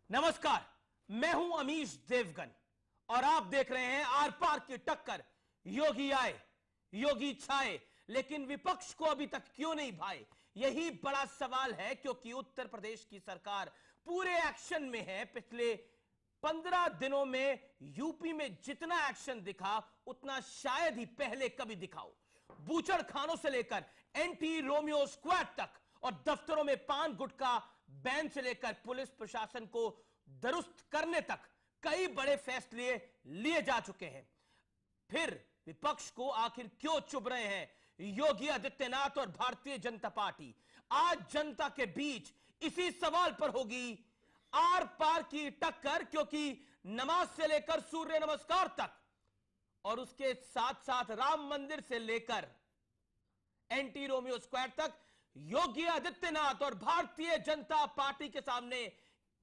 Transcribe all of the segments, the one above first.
नमस्कार, मैं हूं अमीश देवगन और आप देख रहे हैं आर पार की टक्कर। योगी आए, योगी छाए, लेकिन विपक्ष को अभी तक क्यों नहीं भाए, यही बड़ा सवाल है। क्योंकि उत्तर प्रदेश की सरकार पूरे एक्शन में है। पिछले 15 दिनों में यूपी में जितना एक्शन दिखा उतना शायद ही पहले कभी दिखाओ। बूचड़ खानों से लेकर एंटी रोमियो स्क्वाड तक और दफ्तरों में पान गुटखा बैन से लेकर पुलिस प्रशासन को दुरुस्त करने तक कई बड़े फैसले लिए जा चुके हैं। फिर विपक्ष को आखिर क्यों चुभ रहे हैं योगी आदित्यनाथ और भारतीय जनता पार्टी? आज जनता के बीच इसी सवाल पर होगी आर पार की टक्कर, क्योंकि नमाज से लेकर सूर्य नमस्कार तक और उसके साथ साथ राम मंदिर से लेकर एंटी रोमियो स्क्वाड तक योगी आदित्यनाथ और भारतीय जनता पार्टी के सामने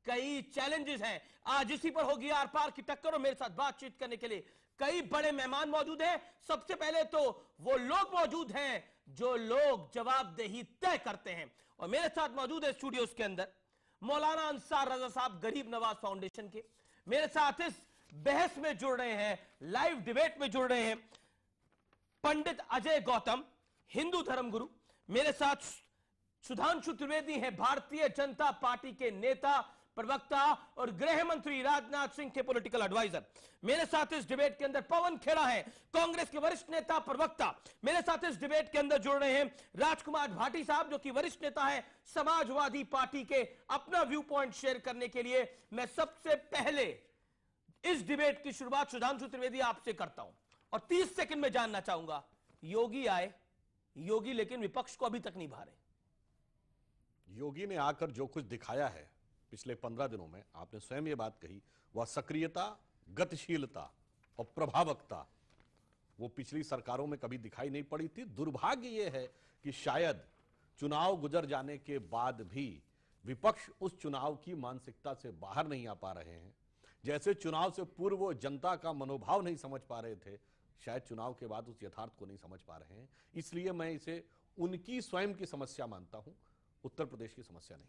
कई चैलेंजेस हैं। आज इसी पर होगी आर पार की टक्कर और मेरे साथ बातचीत करने के लिए कई बड़े मेहमान मौजूद हैं। सबसे पहले तो वो लोग मौजूद हैं जो लोग जवाबदेही तय करते हैं और मेरे साथ मौजूद है स्टूडियोज के अंदर मौलाना अंसार रजा साहब, गरीब नवाज फाउंडेशन के। मेरे साथ इस बहस में जुड़ रहे हैं, लाइव डिबेट में जुड़ रहे हैं पंडित अजय गौतम, हिंदू धर्मगुरु। मेरे साथ सुधांशु त्रिवेदी हैं, भारतीय जनता पार्टी के नेता, प्रवक्ता और गृह मंत्री राजनाथ सिंह के पॉलिटिकल एडवाइजर। मेरे साथ इस डिबेट के अंदर पवन खेड़ा है, कांग्रेस के वरिष्ठ नेता, प्रवक्ता। मेरे साथ इस डिबेट के अंदर जुड़ रहे हैं राजकुमार भाटी साहब, जो कि वरिष्ठ नेता है समाजवादी पार्टी के। अपना व्यू पॉइंट शेयर करने के लिए मैं सबसे पहले इस डिबेट की शुरुआत सुधांशु त्रिवेदी आपसे करता हूं और 30 सेकंड में जानना चाहूंगा, योगी आए, योगी लेकिन विपक्ष को अभी तक नहीं भारे। योगी ने आकर जो कुछ दिखाया है पिछले 15 दिनों में, आपने स्वयं ये बात कही, वह सक्रियता, गतिशीलता और प्रभावकता वो पिछली सरकारों में कभी दिखाई नहीं पड़ी थी। दुर्भाग्य ये है कि शायद चुनाव गुजर जाने के बाद भी विपक्ष उस चुनाव की मानसिकता से बाहर नहीं आ पा रहे हैं। जैसे चुनाव से पूर्व वो जनता का मनोभाव नहीं समझ पा रहे थे, शायद चुनाव के बाद उस यथार्थ को नहीं समझ पा रहे हैं। इसलिए मैं इसे उनकी स्वयं की समस्या मानता हूं, उत्तर प्रदेश की समस्या नहीं।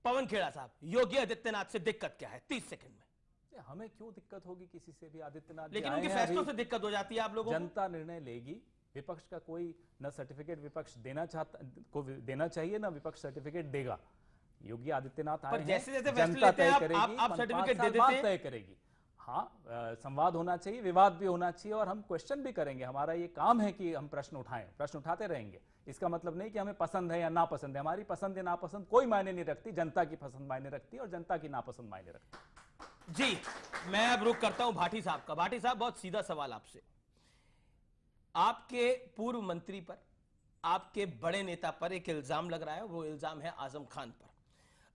पवन खेड़ा साहब, योगी आदित्यनाथ से दिक्कत क्या है 30 सेकंड में? हमें क्यों दिक्कत होगी किसी से भी? आदित्यनाथ लेकिन उनके फैसलों से दिक्कत हो जाती है आप लोगों को। जनता निर्णय लेगी। विपक्ष का कोई न सर्टिफिकेट विपक्ष देना चाहता को देना चाहिए, ना विपक्ष सर्टिफिकेट देगा। योगी आदित्यनाथ आए हैं, जैसे जनता तय करेगी, आप सर्टिफिकेट दे देते हैं, तय करेगी। हाँ, संवाद होना चाहिए, विवाद भी होना चाहिए और हम क्वेश्चन भी करेंगे। हमारा ये काम है कि हम प्रश्न उठाएं, प्रश्न उठाते रहेंगे। इसका मतलब नहीं कि हमें पसंद है या नापसंद है। हमारी पसंद या नापसंद कोई मायने नहीं रखती, जनता की पसंद मायने रखती है और जनता की नापसंद मायने रखती है। जी, मैं अब रुक करता हूं भाटी साहब का। भाटी साहब, बहुत सीधा सवाल आपसे। आपके पूर्व मंत्री पर, आपके बड़े नेता पर एक इल्जाम लग रहा है, वो इल्जाम है आजम खान पर।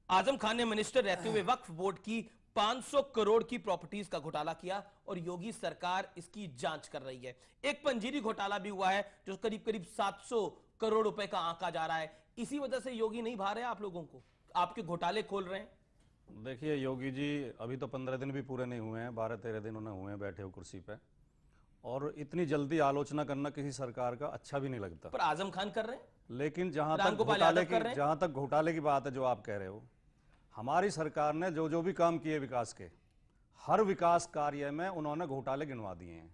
आजम खान ने मिनिस्टर रहते हुए वक्फ बोर्ड की 500 करोड़ की प्रॉपर्टीज का घोटाला किया और योगी सरकार इसकी जांच कर रही है। एक पंजीरी घोटाला भी हुआ है जो करीब करीब 700 करोड़ रुपए का आंका जा रहा है। इसी वजह से योगी नहीं भा रहे आप लोगों को, आपके घोटाले खोल रहे हैं। देखिए योगी जी, अभी तो 15 दिन भी पूरे नहीं हुए हैं, 12-13 दिन उन्हें हुए हैं बैठे हो कुर्सी पे, और इतनी जल्दी आलोचना करना किसी सरकार का अच्छा भी नहीं लगता। पर आजम खान कर रहे हैं। लेकिन जहां तक घोटाले की बात है जो आप कह रहे हो, हमारी सरकार ने जो भी काम किए विकास के, हर विकास कार्य में उन्होंने घोटाले गिनवा दिए हैं।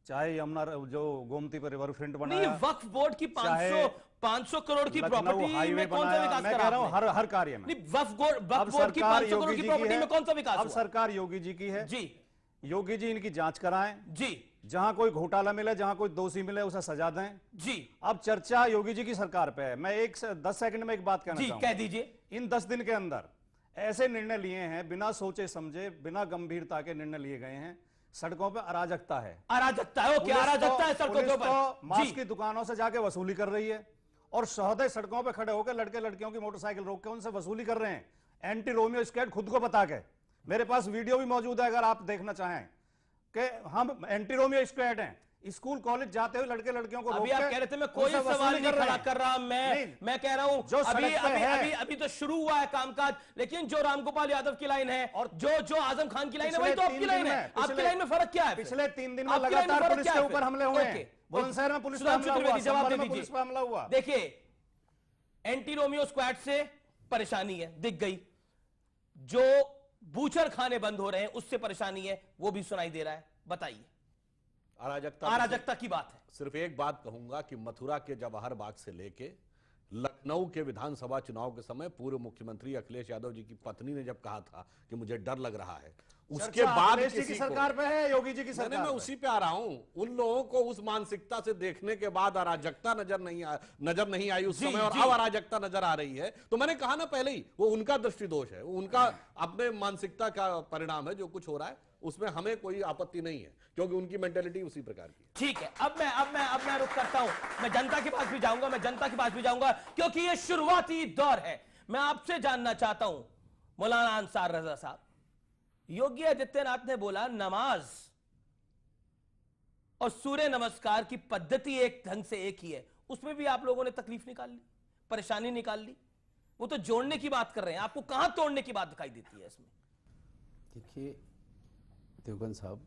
चाहे यमुना जो गोमती पर रिवर फ्रंट बनाया, वक्फ बोर्ड की 500 करोड़ की प्रॉपर्टी में कौन सा विकास मैं कह रहा हूं हर कार्य में। वक्फ बोर्ड की 500 करोड़ की प्रॉपर्टी में कौन सा विकास? अब सरकार योगी जी की है जी, योगी जी इनकी जांच कराएं जी। जहां कोई घोटाला मिले, जहां कोई दोषी मिले, उसे सजा दें जी। अब चर्चा योगी जी की सरकार पे है। मैं 10 सेकंड में एक बात कहना चाहूंगा। कह दीजिए। इन 10 दिन के अंदर ऐसे निर्णय लिए हैं, बिना सोचे समझे, बिना गंभीरता के निर्णय लिए गए हैं। सड़कों पे अराजकता है, अराजकता है, क्या अराजकता है सड़कों के ऊपर? मांस की दुकानों से जाके वसूली कर रही है और सौदे सड़कों पे खड़े होकर लड़के लड़कियों की मोटरसाइकिल रोक के उनसे वसूली कर रहे हैं, एंटी रोमियो स्क्वाड खुद को बता के। मेरे पास वीडियो भी मौजूद है, अगर आप देखना चाहें कि हम एंटी रोमियो स्क्वाड हैं। स्कूल कॉलेज जाते हुए लड़के लड़कियों को अभी आप कह रहे थे मैं कोई सवाल नहीं खड़ा कर रहा, मैं कह रहा हूं जो अभी तो शुरू हुआ है कामकाज, लेकिन जो रामगोपाल यादव की लाइन है और जो आजम खान की लाइन है वही तो आपकी लाइन है। आपकी लाइन में फर्क क्या है? पिछले 3 दिन में लगातार पुलिस के ऊपर हमले हुए हैं। बुलंदशहर में पुलिस पर हमला हुआ। देखिए, एंटी रोमियो स्क्वाड से परेशानी है, दिख गई। जो बूचर खाने बंद हो रहे हैं उससे परेशानी है, वो भी सुनाई दे रहा है। बताइए, अराजकता की बात है। सिर्फ एक बात कहूंगा कि मथुरा के जवाहर बाग से लेके लखनऊ के विधानसभा चुनाव के समय पूर्व मुख्यमंत्री अखिलेश यादव जी की पत्नी ने जब कहा था कि मुझे डर लग रहा है, उसके बाद अखिलेश जी की सरकार पे है, योगी जी की सरकार मैं उसी पे आ रहा हूं। उन लोगों को उस मानसिकता से देखने के बाद अराजकता नजर नहीं आई उस समय, और अब अराजकता नजर आ रही है। तो मैंने कहा ना पहले ही, वो उनका दृष्टि दोष है, वो उनका अपने मानसिकता का परिणाम है। जो कुछ हो रहा है उसमें हमें कोई आपत्ति नहीं है, क्योंकि उनकी मेंटेलिटी उसी प्रकार की। ठीक है, अब मैं रुक करता हूं। मैं जनता के पास भी जाऊंगा, क्योंकि ये शुरुआती दौर है। मैं आपसे जानना चाहता हूं मौलाना अंसार रजा साहब, योगी आदित्यनाथ ने बोला नमाज और सूर्य नमस्कार की पद्धति एक ढंग से एक ही है, उसमें भी आप लोगों ने तकलीफ निकाल ली, परेशानी निकाल ली। वो तो जोड़ने की बात कर रहे हैं, आपको कहां तोड़ने की बात दिखाई देती है इसमें? देखिए देवगन साहब,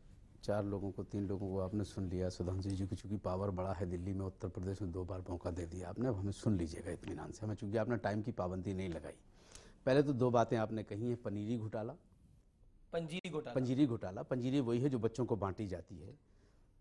4 लोगों को 3 लोगों को आपने सुन लिया। सुधांशु जी को चूंकि पावर बड़ा है दिल्ली में, उत्तर प्रदेश में 2 बार मौका दे दिया आपने, अब हमें सुन लीजिएगा इत्मीनान से। हमें चूंकि आपने टाइम की पाबंदी नहीं लगाई। पहले तो 2 बातें आपने कही हैं, पंजीरी घोटाला। पंजीरी वही है जो बच्चों को बांटी जाती है।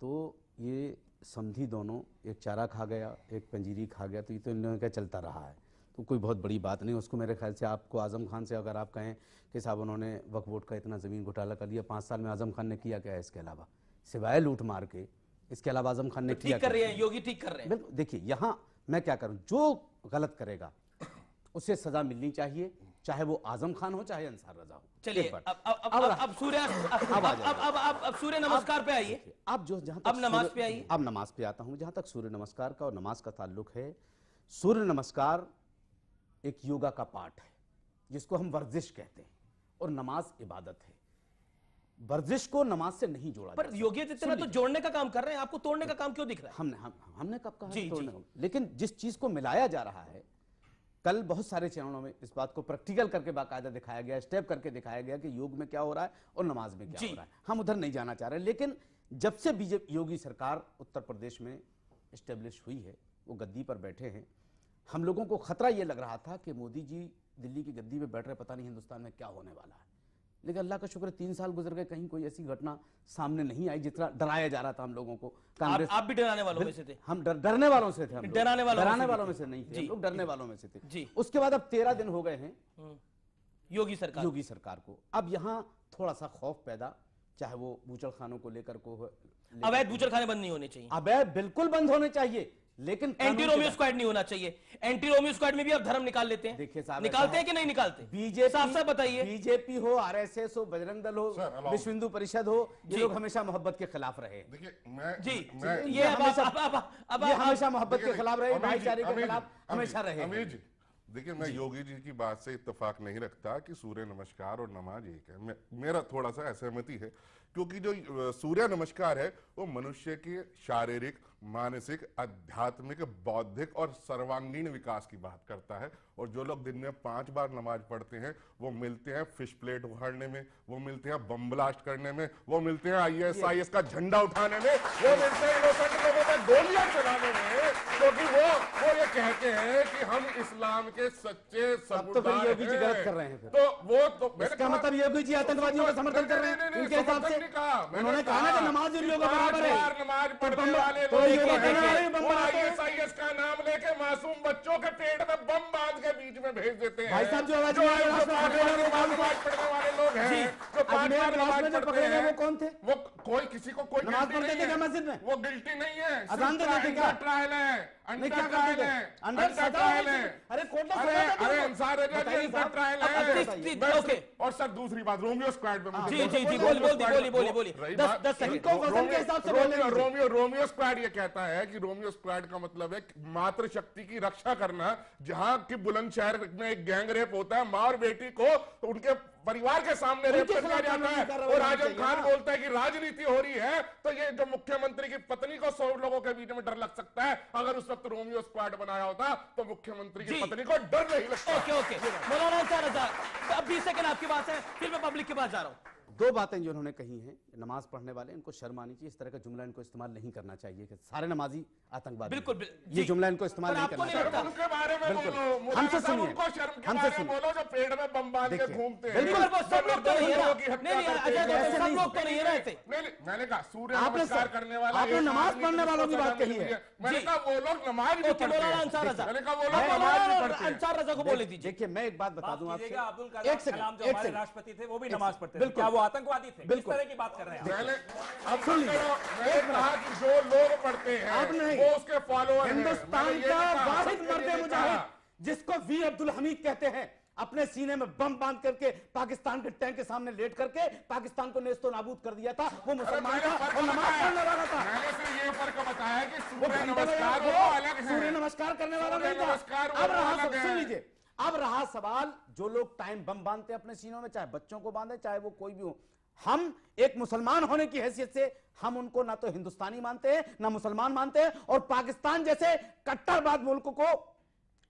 तो ये समधी दोनों, एक चारा खा गया, एक पंजीरी खा गया, तो ये तो इन लोगों का चलता रहा है, तो कोई बहुत बड़ी बात नहीं। उसको मेरे ख्याल से आपको आजम खान से अगर आप कहें कि साहब उन्होंने वक्फ बोर्ड का इतना ज़मीन घोटाला कर लिया, 5 साल में आजम खान ने किया क्या है इसके अलावा, सिवाय लूट मार के? इसके अलावा आजम खान ने किया ठीक कर रहे हैं, योगी ठीक कर रहे हैं। बिल्कुल। देखिए यहाँ मैं क्या करूं, जो गलत करेगा उसे सजा मिलनी चाहिए, चाहे वो आजम खान हो चाहे अंसार रजा हो। चलिए अब सूर्य नमस्कार पे आइए। अब जो जहां अब नमाज पे आइए। अब नमाज पे आता हूं। जहां तक सूर्य नमस्कार का और नमाज का ताल्लुक है, सूर्य नमस्कार एक योगा का पार्ट है जिसको हम वर्जिश कहते हैं, और नमाज इबादत है। वर्जिश को नमाज से नहीं जोड़ा। पर योगी आदित्यनाथ तो जोड़ने का काम कर रहे हैं, आपको तोड़ने का काम क्यों दिख रहा है? हमने कब कहा तोड़ने का? लेकिन जिस चीज को मिलाया जा रहा है, कल बहुत सारे चैनलों में इस बात को प्रैक्टिकल करके बाकायदा दिखाया गया, स्टेप करके दिखाया गया कि योग में क्या हो रहा है और नमाज में क्या हो रहा है। हम उधर नहीं जाना चाह रहे, लेकिन जब से बीजेपी योगी सरकार उत्तर प्रदेश में एस्टेब्लिश हुई है, वो गद्दी पर बैठे हैं, हम लोगों को खतरा ये लग रहा था कि मोदी जी दिल्ली की गद्दी पे बैठ रहे, पता नहीं हिंदुस्तान में क्या होने वाला है। लेकिन अल्लाह का शुक्र 3 साल गुजर गए, कहीं कोई ऐसी घटना सामने नहीं आई जितना डराया जा रहा था हम लोगों को। कांग्रेस, आप भी डराने वालों में से थे? हम डरने वालों से थे। हम डराने वालों में से नहीं थे, हम लोग डरने वालों में से थे। उसके बाद अब 13 दिन हो गए हैं योगी सरकार को। अब यहाँ थोड़ा सा खौफ पैदा, चाहे वो बूचड़ खानों को लेकर को, अवैध बूचड़ खाने बंद नहीं होने चाहिए। अवैध बिल्कुल बंद होने चाहिए, लेकिन एंटी रोमियो स्क्वाड नहीं होना चाहिए। एंटी रोमियो स्क्वाड में भी आप धर्म निकाल लेते हैं। देखिए साहब, निकालते हैं कि नहीं निकालते? बीजेपी, साफ साफ बताइए। बीजेपी हो, आरएसएस हो, बजरंग दल हो, विश्व हिंदू परिषद हो, ये लोग हमेशा मोहब्बत के खिलाफ रहे। देखिए ये हमेशा मोहब्बत के खिलाफ रहे, भाईचारे के खिलाफ हमेशा रहे। देखिए, मैं योगी जी की बात से इत्तेफाक नहीं रखता कि सूर्य नमस्कार और नमाज एक है। मेरा थोड़ा सा असहमति है, क्योंकि जो सूर्य नमस्कार है वो मनुष्य के शारीरिक, मानसिक, आध्यात्मिक, बौद्धिक और सर्वांगीण विकास की बात करता है। और जो लोग दिन में 5 बार नमाज पढ़ते हैं, वो मिलते हैं फिश प्लेट उखाड़ने में, वो मिलते हैं बम ब्लास्ट करने में, वो मिलते हैं ISIS का झंडा उठाने में, वो मिलते हैं इनोसेंट लोगों पर गोलियां चलाने में, क्योंकि वो ये कहते हैं कि हम इस्लाम के सच्चे सबूतदार हैं। योगी जी गलत कर रहे हैं। तो वो तो इसका मतलब योगी जी आतंकवादियों का समर्थन कर रहे हैं उनके हिसाब से। उन्होंने कहा ना कि नमाज इन लोगों का बराबर है। नमाज पढ़ने वाले लोग ISIS का नाम लेके मासूम बच्चों के पेट में बम बांध के बीच में भेज देते हैं। भाई साहब, जो नमाज पढ़ने वाले लोग हैं, जो 5 बार नमाज पढ़ते हैं, वो कौन थे? वो कोई किसी को कोई नमाज पढ़ते थे क्या मस्जिद में? वो गिल्टी नहीं है। अजान देते थे क्या? ट्रायल है, अंडर ट्रायल है। अरे कोर्ट में अरे अंसार रजा ट्रायल है। और सर दूसरी बात, रोमियो स्क्वाड पे बोली 10 सेकंड रोमियो स्क्वाड ये कहता है कि रोमियो स्क्वाड का मतलब है मातृ शक्ति की रक्षा करना। जहां की बुलंदशहर में एक गैंग रेप होता है, माँ और बेटी को तो उनके परिवार के सामने रेप कर दिया जाता है, और आजम खान बोलता है कि राजनीति हो रही है। तो ये जो मुख्यमंत्री की पत्नी को 100 लोगों के बीच में डर लग सकता है, अगर उस वक्त रोमियो स्क्वाड बनाया होता तो मुख्यमंत्री की पत्नी को डर नहीं लगता। ओके मौलाना, अब 20 सेकंड आपकी बात है, फिर मैं पब्लिक के पास जा रहा हूं। 2 बातें जो उन्होंने कही हैं, नमाज पढ़ने वाले इनको शर्म आनी चाहिए, इस तरह का जुमला इनको इस्तेमाल नहीं करना चाहिए कि सारे नमाजी आतंकवादी बिल्कुल, ये जी। जुमला इनको इस्तेमाल पर नहीं आपको करना नहीं चाहिए। लगता- उनके बारे में बिल्कुल। बोलो, मौलाना हमसे साहब, सुनिए, उनको शर्म के हमसे बारे में सुनिए। बोलो जो पेड़ में बम बांध के देखिए, घूमते हैं। बिल्कुल। पर वो सब लोग तो नहीं है ना। लोगों की हत्या नहीं, करते अजय हैं। गौतम, ऐसे सब नहीं, लोग तो नहीं है ना ऐसे। नहीं, मैंने कहा सूर्य आपने नमस्कार सब- करने वाला आपने एक नमाज आदमी पढ़ने वालों की जिसको बात सजा कही मिली है। मैंने जी। कहा वो लोग नमाज भी ओके, पढ़ते मौलाना हैं। अंसार रजा। मैंने कहा वो लोग मैं नमाज भी मौलाना पढ़ते हैं। अंसार रजा को बोले दीजिए। देखिए मैं एक बात बता माफ दूं आपसे, कीजिएगा, अब्दुल एक कलाम सेकंड, जो एक हमारे सेकंड। राष्ट्रपति थे वो भी एक नमाज सेकंड, पढ़ते थे। बिल्कुल। क्या वो आतंकवादी थे? किस बिल्कुल। तरह की बात कर रहे हैं आप? मैंने अब सुन लीजिए, मैंने कहा कि जो लोग पढ़ते हैं आप नहीं। वो उसके फॉलोअर हैं। हिंदुस्तान मैंने ये का नहीं कहा, वाहिद सबके लिए मर्द नहीं मुजाहिद कहा। जिसको वीर अब्दुल हमीद कहते हैं, अपने सीने में बम बांध करके पाकिस्तान के टैंक के सामने लेट करके पाकिस्तान को नेस्तो नाबूद कर दिया था, वो मुसलमान मैंने था फर्क और नमाज बताया। पढ़ने वाला था। मैंने सिर्फ ये फर्क बताया कि वो सूर्य घंटा नमस्कार बजा वो के अलग है। सूर्य नमस्कार करने वाला सूर्य नहीं था। नमस्कार वो अब रहा अलग है। सुन लीजिए, अब रहा सवाल जो लोग टाइम बम बांधते हैं अपने सीनों में, चाहे बच्चों को बांधे चाहे वो कोई भी हो, हम एक मुसलमान होने की हैसियत से हम उनको ना तो हिंदुस्तानी मानते हैं ना मुसलमान मानते हैं, और पाकिस्तान जैसे कट्टरवाद मुल्क को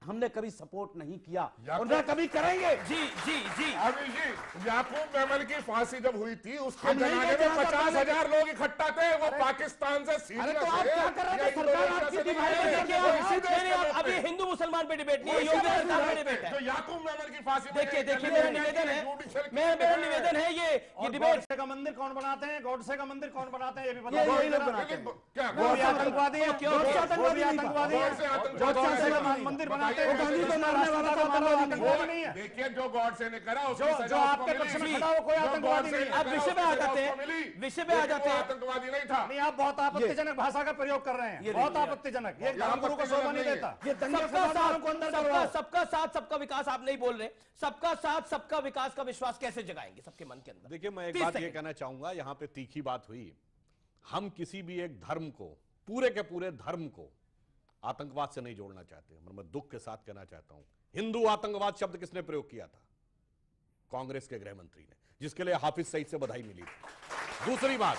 हमने कभी सपोर्ट नहीं किया और ना कभी करेंगे। जी जी जी अभी जी याकूब मेमन की फांसी जब हुई थी उसके हम नहीं जनाजे कहते में हैं 50,000 लोग इकट्ठा थे। वो पाकिस्तान से अरे सीरिया तो आप से क्या कर रहे थे? या सरकार इंडोनेशिया आपकी से नहीं दिवाली आए। देखिए, वो आप इसी देश नहीं, के लोग अब ये थे। हिंदू मुसलमान पे डिबेट नहीं वो है, इसी योगी देश सरकार पे के डिबेट लोग थे। है। जो याकूब मेमन की फांसी में देखिए गए, देखिए, मेरा गले निवेदन में है, judicial मेरा killing निवेदन है, ये और डिबेट गॉडसे का मंदिर कौन बनाते हैं? गॉडसे का मंदिर कौन बनाते हैं? ये भी ये बताओ। यही लोग बनाते हैं। क्या वो भी आतंकवादी है। Okay, okay. वो भी आतंकवादी है। गॉड से आतंकवादी जो गॉड से नहीं है। मंदिर बताइए बनाते हैं, कैसे गांधी को बनाते मारने वाला था, मानव आतंकवादी नहीं है। देखिए जो गॉड से ने करा उसकी जो सजा आपके उसको पक्ष में मिली। खड़ा हो कोई जो आतंकवादी गॉड से नहीं ने है। अब करा, विषय पे उसकी आ सजा जाते उसको हैं, मिली। विषय पे आ लेकिन वो जाते हैं। आतंकवादी नहीं था। नहीं, आप बहुत आपत्तिजनक भाषा का प्रयोग कर रहे हैं, बहुत आपत्तिजनक। ये धर्मगुरु को शोभा नहीं देता। ये दंगे सबका फसाद साथ वालों को अंदर सबका करवाओ। सबका साथ सबका विकास आप नहीं बोल रहे। सबका साथ सबका विकास का विश्वास कैसे जगाएंगे सबके मन के अंदर? देखिए मैं एक 30 बात ये सेकंड। कहना चाहूंगा, यहां पे तीखी बात हुई। हम किसी भी एक धर्म को, पूरे के पूरे धर्म को आतंकवाद से नहीं जोड़ना चाहते। मैं दुख के साथ कहना चाहता हूं, हिंदू आतंकवाद शब्द किसने प्रयोग किया था? कांग्रेस के गृह मंत्री ने, जिसके लिए हाफिज सईद से बधाई मिली थी। दूसरी बात,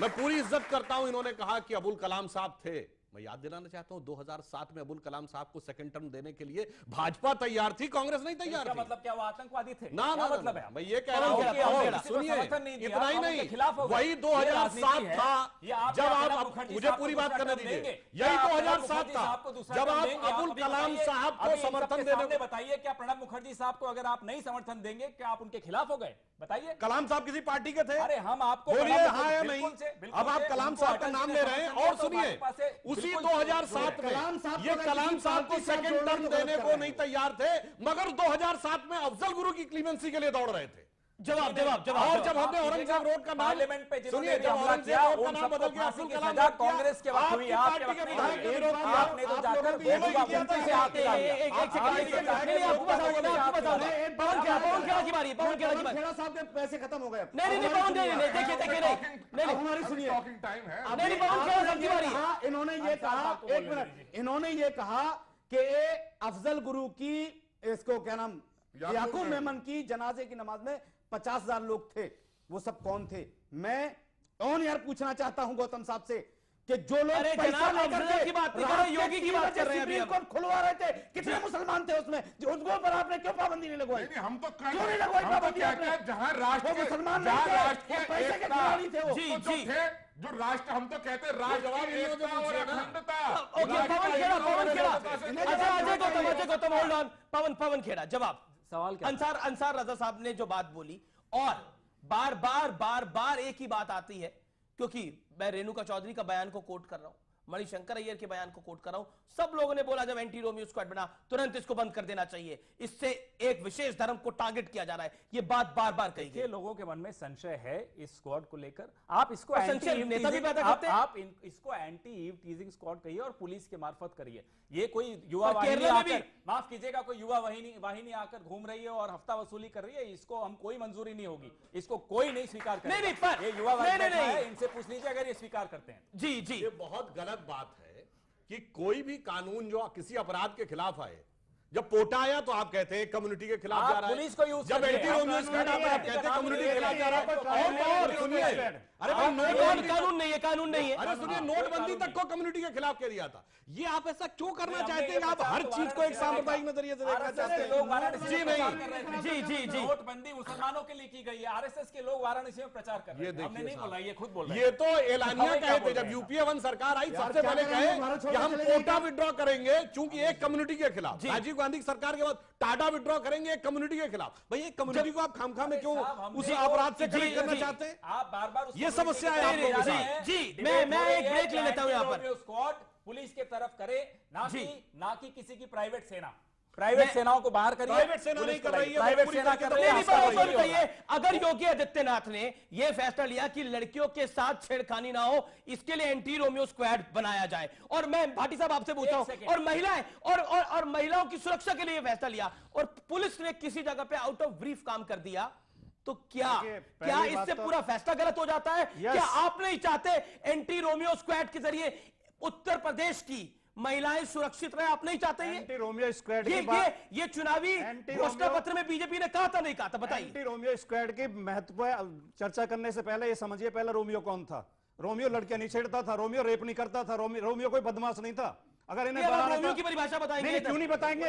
मैं पूरी इज्जत करता हूं, इन्होंने कहा कि अबुल कलाम साहब थे। मैं याद दिलाना चाहता हूं 2007 में अबुल कलाम साहब को सेकंड टर्म देने के लिए भाजपा तैयार थी, कांग्रेस नहीं तैयार इसका थी। मतलब क्या वो आतंकवादी थे? ना क्या ना मतलब है? मैं ये कह रहा पवन खेड़ा, हूं, खेड़ा। सुनिए, समर्थन नहीं दिया, इतना ही आप उनके नहीं, खिलाफ हो गए। वही ये 2007 राजनीति है। था ये आप जब प्रणब आप मुखर्जी मुझे साहब पूरी को बात दूसरा करने टर्म दीजिए, देंगे? यही क्या आप 2007 प्रणब मुखर्जी साहब को था दूसरा जब टर्म आप देंगे? अबुल अभी कलाम बताइए, साहब को अभी इन समर्थन सबके देने सामने को, बताइए, क्या प्रणब मुखर्जी साहब को अगर आप नहीं समर्थन देंगे क्या आप उनके खिलाफ हो गए? बताइए। कलाम साहब किसी पार्टी के थे? अरे हम आपको बोलिए प्रणब हाँ या मुखर्जी- नहीं। बिल्कुल से, बिल्कुल अब आप से, कलाम उनको साहब का अटल नाम जी ले ने रहे हैं, समर्थन और दिया तो सुनिए, भाजपा से उसी बिल्कुल 2007 कलाम साहब में को ये अगर कलाम किसी साहब को पार्टी से सेकंड जोड़ना टर्म तो देने गलत को कर नहीं रहे हैं। तैयार थे, मगर 2007 में अफजल गुरु की क्लीमेंसी के लिए दौड़ रहे थे। जवाब जवाब जवाब और जवाब। जब हमने औरंगजेब रोड का नाम, पार्लियामेट पे जिन्होंने सुनिए, भी जब हमला औरंगजेब किया, रोड का उन नाम सबको बदल के फांसी अब्दुल की कलाम सजा रोड किया, कांग्रेस के वक्त हुई, आपकी आपके पार्टी वक्त के नहीं विधायक हुई। के विरोध में आपने तो आप जाकर लोगों ने बेहुआ किया था। कुर्सी से हाथ मिला लिया। एक आप सेकंड, आपके एक सेकंड। विधायक नहीं, नहीं, आपको बताऊंगा, मैं आपको बताऊंगा। पवन खेड़ा पवन खेड़ा की बारी, पवन खेड़ा की बारी। खेड़ा साहब के पैसे खत्म हो गए। नहीं नहीं पवन खेड़ा नहीं, देखिए देखिए नहीं अब हमारी सुनिए, टॉकिंग टाइम है। नहीं नहीं पवन खेड़ा साहब की बारी है। कहा, इन्होंने ये कहा, एक मिनट, इन्होंने ये कहा कि अफजल गुरु की, इसको क्या नाम, याकूब मेमन की जनाजे की नमाज में 50,000 लोग थे। वो सब कौन थे? मैं ऑन एयर पूछना चाहता हूं गौतम साहब से कि जो लोग अरे पैसा जनाब, लेकर अफजल के की बात नहीं कर रात रहे, के योगी की 3 बात बजे कर रहे हैं अभी सुप्रीम हम। कोर्ट खुलवा रहे थे, कितने मुसलमान थे उसमें? जो उनको पर आपने क्यों पाबंदी नहीं लगवाई? नहीं, हम तो क्यों नहीं लगवाई पाबंदी कहते हैं आपने? जहां राष्ट्र वो के- मुसलमान जहां नहीं थे, राष्ट्र वो की पैसे के एकता- खिलाड़ी थे वो। जी, तो जो जी। थे, जो राष्ट्र, हम तो कहते हैं राष्ट्र जवाब की इन्होंने एकता तो और पूछा ना। अखंडता। ओके राष्ट्र पवन की खेड़ा, एकता पवन और खेड़ा। अखंडता से- अच्छा अजय गौतम होल्ड ऑन। पवन खेड़ा जवाब। सवाल क्या? अंसार रजा साहब ने जो बात बोली, और बार बार एक ही बात आती है, क्योंकि मैं रेणुका चौधरी का बयान को कोट कर रहा हूं, मणिशंकर अय्यर के बयान को कोट कर रहा हूं। सब लोगों ने बोला जब एंटी रोमियो स्क्वाड बना तुरंत इसको बंद कर देना चाहिए, इससे एक विशेष धर्म को टारगेट किया जा रहा है। ये बात बार बार कही देखिए, गई। लोगों के मन में संशय है इस स्क्वाड को लेकर। आप इसको और एंटी संशय ईव नेता भी टीजिंग- पैदा करते हैं। आप इसको एंटी ईव टीजिंग स्क्वाड कहिए और पुलिस के मार्फत करिए। ये कोई युवा और वाहिनी केरला में भी- आकर, माफ कीजिएगा, कोई युवा वाहिनी आकर घूम रही है और हफ्ता वसूली कर रही है, इसको हम कोई मंजूरी नहीं होगी, इसको कोई नहीं स्वीकार करेगा। नहीं, पर- ये युवा वर्ग नहीं, बैठा नहीं। है, इनसे पूछ लीजिए अगर ये स्वीकार करते हैं। जी जी ये बहुत गलत बात है कि कोई भी कानून जो किसी अपराध के खिलाफ आए, जब पोटा आया तो आप कहते हैं कम्युनिटी के खिलाफ आप जा रहा है, पुलिस को यूज जब करिए, एंटी आप रोमियो स्क्वाड आता है आप कहते हैं कम्युनिटी के खिलाफ जा रहा है। और सुनिए, अरे भाई कानून कानून नहीं है, कानून नहीं है। अरे सुनिए, नोटबंदी तक को कम्युनिटी के खिलाफ कह दिया था। ये आप ऐसा क्यों करना चाहते हैं? आप हर चीज को एक सांप्रदायिक नजरिए से देखना चाहते लोग हैं। वाराणसी जी में नहीं, प्रचार कर रहे थे। जी, जी, जी। नोटबंदी मुसलमानों के लिए की गई है, आरएसएस के लोग वाराणसी में प्रचार कर रहे ये हैं। हमने देखिए नहीं बोला, ये खुद बोल रहे ये हैं। तो एलानिया हमें क्या कहे थे बोल जब रहे हैं? यूपीए 1 सरकार आई, सबसे क्या पहले कर रहे हैं? कहे भारत कि छोड़ो हम चले कोटा जाइए। विड्रॉ करेंगे चूंकि एक कम्युनिटी के खिलाफ। राजीव गांधी की सरकार के बाद टाटा विड्रॉ करेंगे एक कम्युनिटी के खिलाफ। भाई एक कम्युनिटी को आप खामखा में क्यों साहब, हमने उस वो- अपराध से जी, कनेक्ट करना जी। चाहते हैं? आप बार-बार ये समस्या है आपको के साथ। जी, मैं एक ब्रेक ले लेता हूं यहाँ पर। स्क्वाड पुलिस के तरफ करे, जी। ना कि किसी की प्राइवेट सेना। प्राइवेट सेनाओं को बाहर करिए, प्राइवेट सेना पुलिस नहीं को कर रही लाइए। है, प्राइवेट पूरी सेना तरीके कर से रही है, नहीं, आपका पर वही होगा। कहिए, अगर योगी आदित्यनाथ ने यह फैसला लिया कि लड़कियों के साथ छेड़खानी ना हो, इसके लिए एंटी रोमियो स्क्वाड बनाया जाए, और मैं भाटी साहब आपसे पूछता हूं, सेकंड। और महिलाएं और महिलाओं की सुरक्षा के लिए यह फैसला लिया और पुलिस ने किसी जगह पे आउट ऑफ ब्रीफ काम कर दिया, तो क्या देखिए, क्या पहली बात इससे तो- पूरा फैसला गलत हो जाता है? Yes. क्या आप नहीं चाहते एंटी रोमियो स्क्वाड के जरिए उत्तर प्रदेश की महिलाएं सुरक्षित रहे? आप नहीं चाहते? एंटी रोमियो स्क्वाड ये की बात, ये चुनावी एंटी घोषणा रोमियो- पत्र में बीजेपी ने कहा था, नहीं कहा था? बताइए। एंटी रोमियो स्क्वाड की महत्व चर्चा करने से पहले ये समझिए पहले रोमियो कौन था। रोमियो लड़कियां नहीं छेड़ता था, रोमियो रेप नहीं करता था, रोमियो कोई बदमाश नहीं था। अगर इन्हें ये आप बनाना रोमियो था- की परिभाषा बताएंगे? नहीं, क्यों नहीं बताएंगे?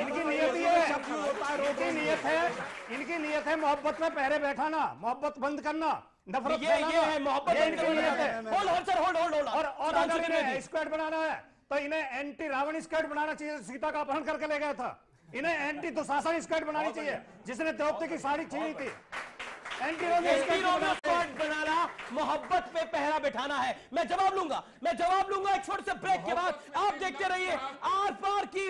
इनकी नियत ये है, इनकी नियत है मोहब्बत में पहरे बैठाना, मोहब्बत बंद करना, नफरत ये फैलाना। है मोहब्बत ये बंद इनकी नियत है। करना। होल्ड सर, होल्ड और अगर इन्हें स्क्वाड बनाना है तो इन्हें एंटी रावण स्क्वाड बनाना चाहिए, सीता का अपहरण करके ले गया था। इन्हें एंटी दुशासन स्क्वाड बनानी चाहिए, जिसने द्रौपदी की साड़ी छीनी थी। एंटी रोमियो स्क्वाड बनाना, मोहब्बत पे पहरा बैठाना है। मैं जवाब लूंगा एक छोटे से ब्रेक के बाद। आप देखते रहिए, आर पार की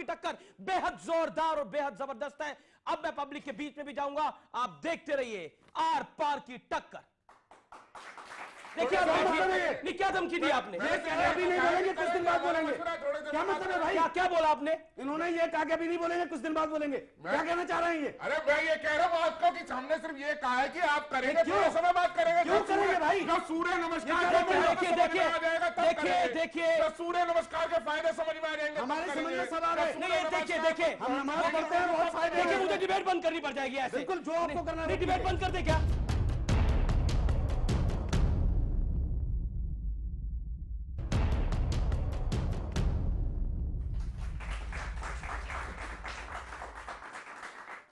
टक्कर बेहद जोरदार और बेहद जबरदस्त है। अब मैं पब्लिक के बीच में भी जाऊंगा, आप देखते रहिए आर पार की टक्कर। देखिए क्या धमकी दी आपने? अभी नहीं बोलेंगे, कुछ दिन बाद बोलेंगे। क्या मतलब है भाई? क्या बोला आपने? इन्होंने ये कहा कि अभी नहीं बोलेंगे, कुछ दिन बाद बोलेंगे। क्या कहना चाह रहे हैं ये? अरे मैं ये कह रहा हूँ आपको कि हमने सिर्फ ये कहा है कि आप करेंगे, क्यों? थोड़ा समय बात करेंगे। क्यों करेंगे भाई? जब सूर्य नमस्कार देखिए जब सूर्य नमस्कार के फायदे समझ में आ जाएंगे, हमारे समझ में सब आ रहे हैं। नहीं, देखिए हम नमाज पढ़ते हैं, बहुत फायदे देखिए, हैं। मुझे डिबेट बंद करनी पड़ जाएगी ऐसे। बिल्कुल, जो आपको करना है नहीं, डिबेट बंद कर दे क्या?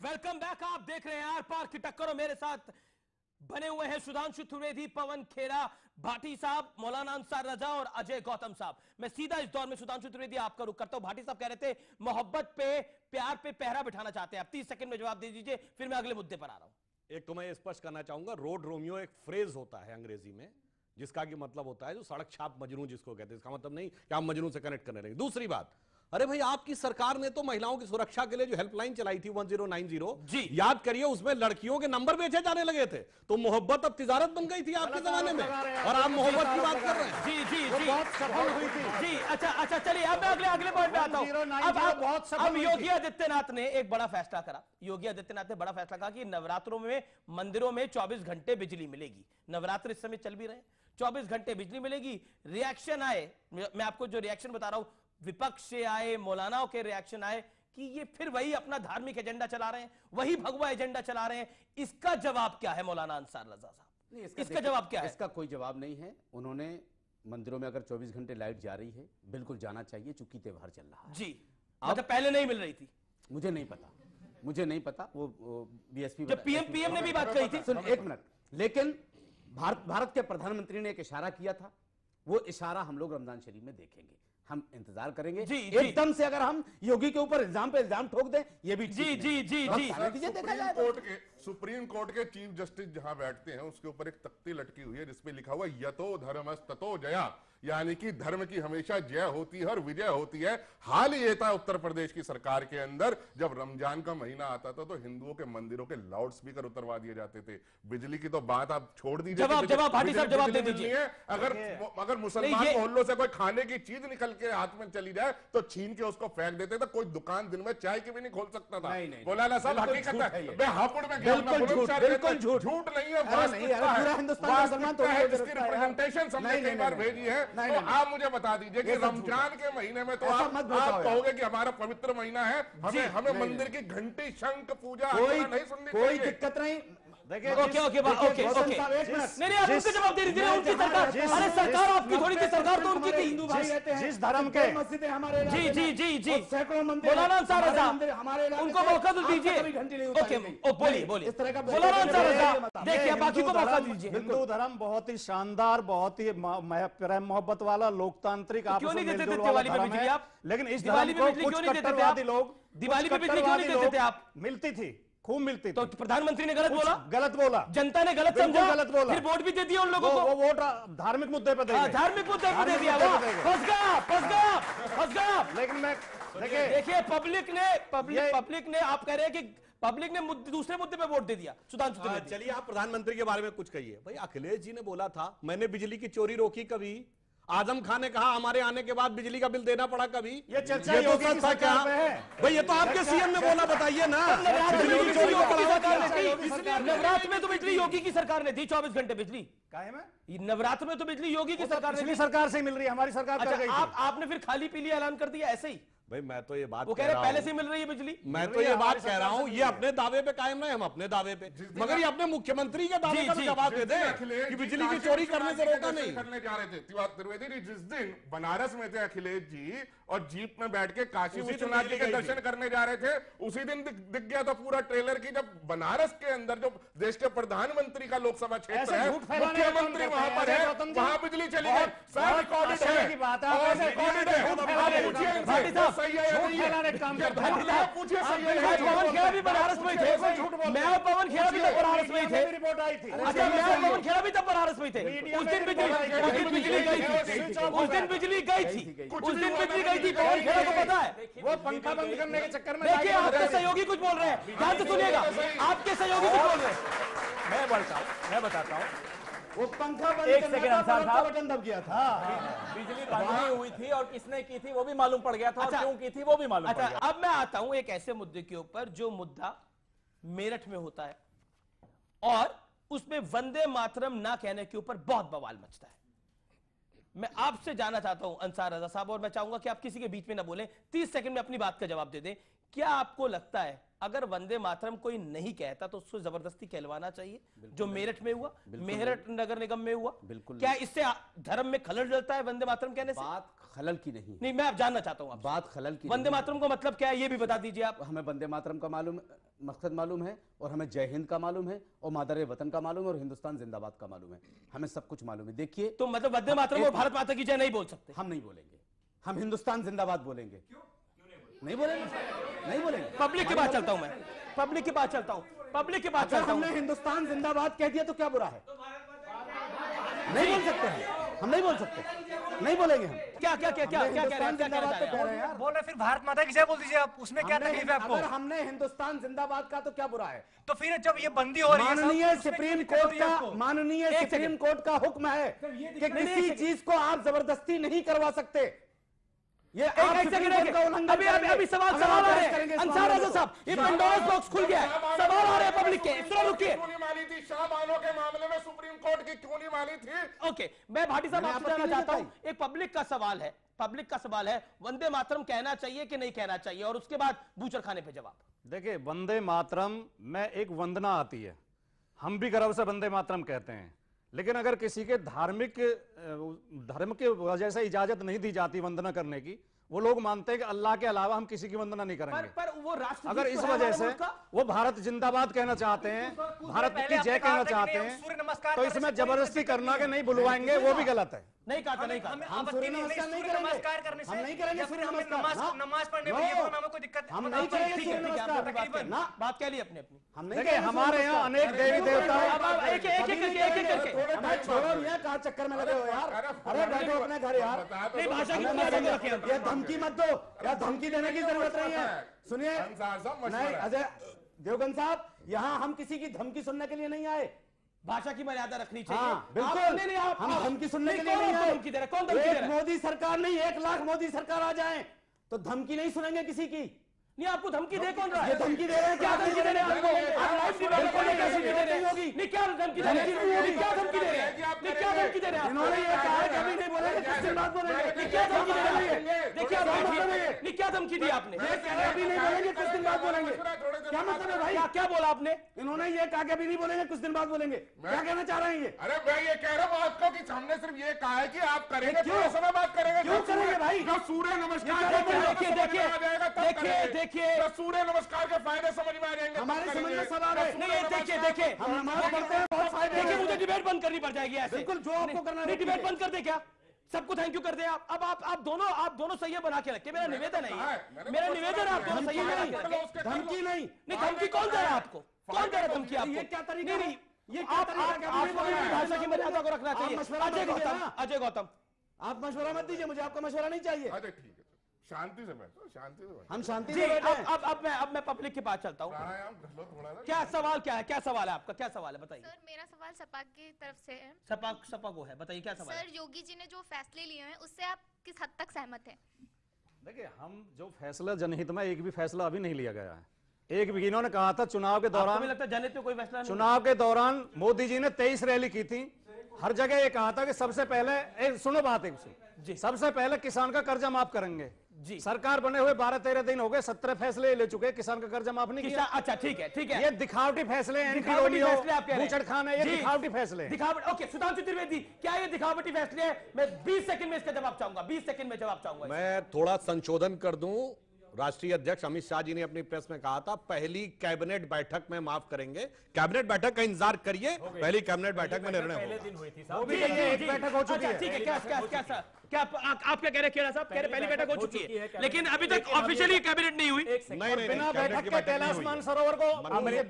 Welcome back. आप देख रहे हैं आर पार की टक्कर और मेरे साथ बने हुए हैं सुधांशु त्रिवेदी, पवन खेरा, भाटी साहब, मौलाना अंसार रजा और अजय गौतम साहब। मैं सीधा इस दौर में सुधांशु त्रिवेदी आपका रुख करता हूं। भाटी साहब कह रहे थे मोहब्बत पे, प्यार पे पहरा बिठाना चाहते हैं। आप 30 सेकंड में जवाब दे दीजिए, फिर मैं अगले मुद्दे पर आ रहा हूं। एक तो मैं स्पष्ट करना चाहूंगा, रोड रोमियो एक फ्रेज होता है अंग्रेजी में, जिसका कि मतलब होता है जो सड़क छाप मजनू जिसको कहते हैं। इसका मतलब नहीं कि आप मजनू से कनेक्ट करने लगे। दूसरी बात, अरे भाई आपकी सरकार ने तो महिलाओं की सुरक्षा के लिए जो हेल्पलाइन चलाई थी 1090 जी, याद करिए, उसमें लड़कियों के नंबर बेचे जाने लगे थे। तो मोहब्बत अब तिजारत बन गई थी आपके जमाने में, और आप मोहब्बत की बात कर रहे हैं। जी बहुत सफल हुई थी। जी, अच्छा चलिए, अब मैं अगले पॉइंट पे आता हूं। 1090 बहुत सफल अब हुई थी। योगी आदित्यनाथ ने एक बड़ा फैसला करा। योगी आदित्यनाथ ने बड़ा फैसला कहा कि नवरात्रों में मंदिरों में 24 घंटे बिजली मिलेगी। नवरात्र इस समय चल भी रहे, 24 घंटे बिजली मिलेगी। रिएक्शन आए, मैं आपको जो रिएक्शन बता रहा हूं, विपक्ष से आए, मौलानाओं के रिएक्शन आए कि ये फिर वही अपना धार्मिक एजेंडा चला रहे हैं, वही भगवा एजेंडा चला रहे हैं। इसका जवाब क्या है मौलाना अंसार रजा साहब? नहीं, इसका जवाब क्या है? इसका कोई जवाब नहीं है। उन्होंने मंदिरों में अगर 24 घंटे लाइट जा रही है, बिल्कुल जाना चाहिए, चूंकि त्योहार चल रहा है। जी, मतलब पहले नहीं मिल रही थी। मुझे नहीं पता, वो बीएसपी जब पीएम ने भी बात कही थी। सुन एक मिनट, लेकिन भारत के प्रधानमंत्री ने एक इशारा किया था, वो इशारा हम लोग रमजान शरीफ में देखेंगे। हम इंतजार करेंगे। जी, एकदम से अगर हम योगी के ऊपर इल्जाम पे इल्जाम ठोक दें, ये भी जी ठीक जी नहीं। जी बस जी नतीजे देखा जाएगा। सुप्रीम कोर्ट के चीफ जस्टिस जहां बैठते हैं उसके ऊपर एक तख्ती लटकी हुई है जिसपे लिखा हुआ यतो धर्मस्ततो जया, यानी कि धर्म की हमेशा जय होती है और विजय होती है। हाल ही ये था उत्तर प्रदेश की सरकार के अंदर, जब रमजान का महीना आता था तो हिंदुओं के मंदिरों के लाउड स्पीकर उतरवा दिए जाते थे। बिजली की तो बात आप छोड़ दीजिए, जवाब भाटी साहब जवाब दे दीजिए। अगर मुसलमान मोहल्लों से कोई खाने की चीज निकल के हाथ में चली जाए तो छीन के उसको फेंक देते थे। कोई दुकान दिन में चाय की भी नहीं खोल सकता था। मौलाना साहब हकीकत है, हापुड़ में गया, बिल्कुल झूठ नहीं है, पूरा हिंदुस्तान का मुसलमान तो इसकी रिप्रेजेंटेशन हमने कई बार भेजी है तो आप मुझे बता दीजिए कि रमजान के महीने में तो आप कहोगे कि हमारा पवित्र महीना है, हमें मंदिर की घंटी शंख पूजा नहीं सुननी, कोई दिक्कत नहीं। ओके ओके ओके नहीं आप उनसे जवाब दे दीजिए, उनकी सरकार, अरे सरकार आपकी थोड़ी थी, सरकार तो उनकी थी। जिस धर्म के मस्जिदें हमारे जी जी जी जी सैकड़ों मंदिर, मौलाना अंसार रजा हमारे उनको मौका तो दीजिए। ओके बोलिए बोलिए मौलाना अंसार रजा, देखिए बाकी को मौका दीजिए। हिंदू धर्म बहुत ही शानदार, बहुत ही प्रेम मोहब्बत वाला, लोकतांत्रिक, क्यों नहीं देते थे दिवाली पे बिजली आप? लेकिन इस दिवाली पे बिजली क्यों नहीं देते थे आप? लोग, दिवाली पे बिजली क्यों नहीं देते थे आप? मिलती थी, खूब मिलती तो थी। प्रधानमंत्री ने गलत बोला, गलत बोला, जनता ने गलत बिल्कुल समझा, गलत बोला, फिर वोट भी दे दिया उन लोगों को। वो वोट धार्मिक मुद्दे पे देंगे, धार्मिक मुद्दे पे दे दिया। फंस गया। लेकिन मैं देखिए पब्लिक ने आप कह रहे हैं कि पब्लिक ने दूसरे मुद्दे पे वोट दे दिया सुधांशु त्रिवेदी। चलिए आप प्रधानमंत्री के बारे में कुछ कहिए। भाई अखिलेश जी ने बोला था मैंने बिजली की चोरी रोकी कभी, आजम खान ने कहा हमारे आने के बाद बिजली का बिल देना पड़ा कभी, ये चर्चा ये तो योगी की सच था क्या? सरकार में है। भाई ये तो आपके सीएम ने बोला, बताइए ना। बिजली की चोरी को बढ़ावा दिया। नवरात्र में तो बिजली योगी की सरकार ने दी, 24 घंटे बिजली। काहे में? नवरात्र में तो बिजली योगी की सरकार ने दी। सरकार से मिल रही है, हमारी सरकार कर गई थी। आपने फिर खाली पीली ऐलान कर दिया ऐसे ही। भाई मैं तो ये बात वो कह रहे पहले से मिल रही है बिजली। मैं तो ये बात कह रहा हूँ, ये अपने दावे पे कायम रहे, हम अपने दावे पे, मगर ये अपने मुख्यमंत्री के दावे का जवाब दे दे कि बिजली की चोरी करने से रोका नहीं। करने जा रहे थे त्रिवेदी जी, जिस दिन बनारस में थे अखिलेश जी और जीप में बैठ के काशी विश्वनाथ जी के दर्शन करने जा रहे थे, उसी दिन दिख गया था पूरा ट्रेलर की, जब बनारस के अंदर जो देश के प्रधानमंत्री का लोकसभा क्षेत्र है, मुख्यमंत्री वहां पर है, वहां बिजली चली गई। सब रिकॉर्डेड है, रिकॉर्डेड है। सही है पूछिए, सही है। पवन खेड़ा भी बनारस में थे, मैं और पवन खेड़ा भी बनारस में थे। रिपोर्ट आई थी। अच्छा मैं और पवन खेड़ा भी तब बनारस में थे। उस दिन बिजली गई थी, उस दिन बिजली गई थी, पवन खेड़ा को पता है। वो पंखा बंद करने के चक्कर में देखिए आपके सहयोगी कुछ बोल रहे हैं, ध्यान से सुनिएगा, आपके सहयोगी कुछ बोल रहे हैं। मैं बताता हूँ वो पंखा बंद एक करना सेकंड था, अंसार साहब। बटन दब गया था। बिजली बंद नहीं हुई थी और किसने की थी वो भी मालूम पड़ गया था, और क्यों की थी वो भी मालूम पड़ गया। अब मैं आता हूं एक ऐसे मुद्दे के ऊपर जो मुद्दा मेरठ में होता है और उसमें वंदे मातरम ना कहने के ऊपर बहुत बवाल मचता है। मैं आपसे जानना चाहता हूं अंसार रजा साहब, और मैं चाहूंगा कि आप किसी के बीच में ना बोलें, 30 सेकंड में अपनी बात का जवाब दे दें। क्या आपको लगता है अगर वंदे मातरम कोई नहीं कहता तो उसको जबरदस्ती कहलवाना चाहिए, जो मेरठ में हुआ, मेरठ नगर निगम में हुआ? बिल्कुल। क्या इससे धर्म में खलल डलता है वंदे मातरम कहने से? बात खलल की नहीं, मैं आप जानना चाहता हूं, बात खलल की वंदे मातरम का मतलब क्या है ये भी बता दीजिए आप। हमें वंदे मातरम का मकसद मालूम है, और हमें जय हिंद का मालूम है, और मादर वतन का मालूम है, और हिंदुस्तान जिंदाबाद का मालूम है, हमें सब कुछ मालूम है। देखिए तो मतलब वंदे मातरम और भारत माता की जय नहीं बोल सकते? हम नहीं बोलेंगे, हम हिंदुस्तान जिंदाबाद बोलेंगे। नहीं बोलेंगे, नहीं बोलेंगे। पब्लिक के पास चलता हूं, मैं पब्लिक के पास चलता हूं, पब्लिक के पास चलता हूं। हमने हिंदुस्तान जिंदाबाद कह दिया तो क्या बुरा है? नहीं बोल सकते हैं, हम नहीं बोल सकते, नहीं बोलेंगे हम। क्या क्या क्या क्या क्या कह रहे हैं? बोल रहे फिर भारत माता की जय बोल दीजिए आप, उसमें क्या तकलीफ है आपको? अगर हमने हिंदुस्तान जिंदाबाद का तो क्या बुरा है? तो फिर जब ये बंदी हो रही है, माननीय सुप्रीम कोर्ट का हुक्म है कि किसी चीज को आप जबरदस्ती नहीं करवा सकते। ये अभी सवाल आ रहे हैं अंसार रजा साहब, ये पंडोरस बॉक्स खुल गया है, सवाल आ रहे हैं पब्लिक के, सुनो रुकिए। क्यों नहीं मानी थी शाहबानो के मामले में सुप्रीम कोर्ट की, क्यों नहीं मानी थी? ओके, मैं भाटी साहब आपसे जानना चाहता हूं, एक पब्लिक का सवाल है, वंदे मातरम कहना चाहिए कि नहीं कहना चाहिए, और उसके बाद बूचर खाने पे जवाब। देखिए वंदे मातरम में एक वंदना आती है, हम भी गर्व से वंदे मातरम कहते हैं, लेकिन अगर किसी के धर्म की वजह से इजाजत नहीं दी जाती वंदना करने की, वो लोग मानते हैं कि अल्लाह के अलावा हम किसी की वंदना नहीं करेंगे। पर वो राष्ट्र अगर इस वजह से वो भारत जिंदाबाद कहना चाहते हैं, भारत की जय कहना चाहते हैं, तो इसमें जबरदस्ती करना के नहीं बुलवाएंगे, वो भी गलत है। नहीं कहा, नहीं कहा। हम सूर्य नमस्कार नहीं करेंगे, हम नहीं करेंगे सूर्य नमस्कार, नमाज पढ़ने में हमें कोई दिक्कत हम नहीं करेंगे सूर्य नमस्कार ना। बात क्या ली अपने अपनी? हम नहीं देखिए हमारे यहाँ अनेक देवी देवता, छोड़ो यहाँ कहाँ चक्कर में लगे हो यार, अरे बैठो अपने घर यार, ये धमकी मत दो यार, धमकी देने की जरूरत नहीं है। सुनिए नहीं अजय देवगन साहब, यहाँ हम किसी की धमकी सुनने के लिए नहीं आए, भाषा की मर्यादा रखनी चाहिए। हाँ, बिल्कुल हम धमकी सुनने के लिए नहीं आए। कौन धमकी दे रहा है? मोदी सरकार नहीं, 1 लाख मोदी सरकार आ जाए तो धमकी नहीं सुनेंगे किसी की। नहीं आपको धमकी दे कौन रहा है? ये धमकी दे रहे हैं, क्या धमकी दे रहे हैं आपको? आप लाइव डिबेट को लेकर कैसे दे रहे हैं? नहीं क्या धमकी दे रहे हैं? नहीं क्या धमकी दे रहे हैं? नहीं क्या धमकी दे रहे हैं? इन्होंने ये कहा है कि अभी नहीं बोलेंगे, कुछ दिन बाद बोलेंगे। नहीं क्या धमकी दे रहे हैं? देखिए आप देखिए, नहीं क्या धमकी दी आपने? अभी नहीं बोलेंगे, कुछ दिन बाद बोलेंगे। क्या मतलब है भाई? क्या बोला आपने? इन्होंने ये कहा कि अभी नहीं बोलेंगे, कुछ दिन बाद बोलेंगे। क्या कहना चाह रहे हैं ये? अरे मैं ये कह रहा हूँ आपको कि हमने सिर्फ ये कहा है कि आप करेंगे, क्यों? थोड़ा समय बाद करेंगे। क्यों करेंगे भाई? जब सूर्य नमस्कार देखिए सूर्य नमस्कार के फायदे समझ में आ जाएंगे। हमारे समझ में सवाल है। नहीं देखिए हम नमाज पढ़ते हैं, बहुत फायदे देखिए हैं। मुझे डिबेट बंद करनी पड़ जाएगी ऐसे। बिल्कुल, जो आपको करना है नहीं वो डिबेट कीजिए। बंद कर दे क्या? सबको थैंक यू कर दे आप। अब आप दोनों सही बना के रखे। मेरा निवेदन है ये। मेरा निवेदन है आप दोनों सही बना के रखे। धमकी नहीं। नहीं धमकी कौन दे रहा है आपको? कौन दे रहा है धमकी आपको? ये क्या तरीका है? नहीं ये क्या आप तरीका है? आपको अपनी भाषा की मर्यादा को रखना आप चाहिए। मशवरा मत दीजिए ना। अजय गौतम आप मशवरा मत दीजिए, मुझे आपका मशवरा नहीं चाहिए। अच्छा ठीक है, शांति से बैठो, शांति से बैठो। हम शांति जी से बैठे हैं। अब मैं पब्लिक के पास चलता हूँ। प्राणायाम कर लो थोड़ा सा। क्या सवाल क्या है? क्या सवाल है आपका? क्या सवाल है बताइए। सर मेरा सवाल सपा की तरफ से है। सपा को है, बताइए क्या सवाल है? सर योगी जी ने जो फैसले लिए हैं उससे आप किस हद तक सहमत हैं? देखिए, हम जो फैसला जनहित में, एक भी फैसला अभी नहीं लिया गया है। एक भी इन्होंने कहा था चुनाव के आपको भी दौरान, लगता है जनहित में कोई फैसला नहीं? चुनाव के दौरान मोदी जी ने 23 रैली की थी। हर जगह ये कहा था कि सबसे पहले सुनो बात एक जी। सबसे पहले किसान का कर्जा माफ करेंगे। जी। सरकार बने हुए 12-13 दिन हो गए, 17 फैसले ले चुके, किसान का कर्जा माफ नहीं किया। अच्छा ठीक है ये दिखावटी फैसले हैं, दिखावटी फैसले आप कह रहे हैं। बूचड़ खान है, ये जी। दिखावटी फैसले हैं। दिखावट। ओके सुधांशु त्रिवेदी, क्या ये दिखावटी फैसले हैं? मैं 20 सेकंड में इसका जवाब चाहूंगा। 20 सेकंड में जवाब चाहूंगा। मैं थोड़ा संशोधन कर दूं। राष्ट्रीय अध्यक्ष अमित शाह जी ने अपनी प्रेस में कहा था पहली कैबिनेट बैठक में माफ करेंगे। कैबिनेट बैठक का इंतजार करिए, पहली कैबिनेट बैठक में निर्णय होगा। दिन हुई थी वो भी देखिए, एक बैठक हो चुकी अच्छा है। ठीक है। क्या आप क्या कह रहे हैं खेड़ा साहब? कह रहे पहली बैठक हो चुकी है, लेकिन अभी तक ऑफिशियली कैबिनेट नहीं हुई। नहीं, बिना कैबिनेट बैठक की के बैठक नहीं कैलाश हुई। मानसरोवर को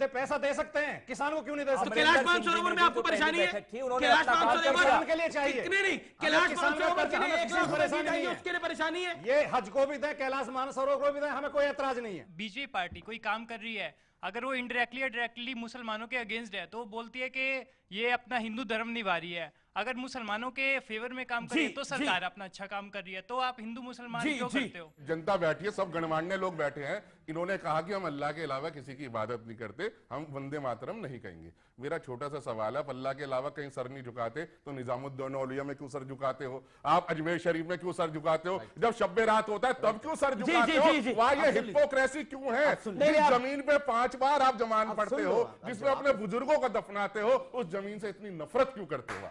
पैसा दे सकते हैं, किसान को क्यों नहीं दे तो सकते? कैलाश मानसरोवर में आपको परेशानी है? कैलाश किसान के लिए चाहिए। कितने नहीं, कैलाश किसान का मानसरोवर के लिए हमें 1 लाख परेशानी रुपए नहीं है। उसके लिए परेशानी है। ये हज को भी दें, कैलाश मानसरोवर को भी दें, हमें कोई ऐतराज नहीं है। बीजेपी पार्टी कोई काम कर रही है, अगर वो इनडायरेक्टली या डायरेक्टली मुसलमानों के अगेंस्ट है तो वो बोलती है कि ये अपना हिंदू धर्म निभा रही है। अगर मुसलमानों के फेवर में काम कर रही है तो सरकार अपना अच्छा काम कर रही है, तो आप हिंदू मुसलमान क्यों करते हो? जनता बैठी है, सब गणमान्य लोग बैठे हैं। इन्होंने कहा कि हम अल्लाह के अलावा किसी की इबादत नहीं करते, हम वंदे मातरम नहीं कहेंगे। मेरा छोटा सा सवाल है, आप अल्लाह के अलावा कहीं सर नहीं झुकाते तो निजामुद्दौला औलिया में क्यों सर झुकाते हो? आप अजमेर शरीफ में क्यों सर झुकाते हो? जब शब रात होता है तब क्यों सर झुकाते हो? वहाँ ये हिपोक्रेसी क्यों है? जिस जमीन पे 5 बार आप जमान पढ़ते हो, जिसमें अपने बुजुर्गों को दफनाते हो, उस जमीन से इतनी नफरत क्यों करते हो?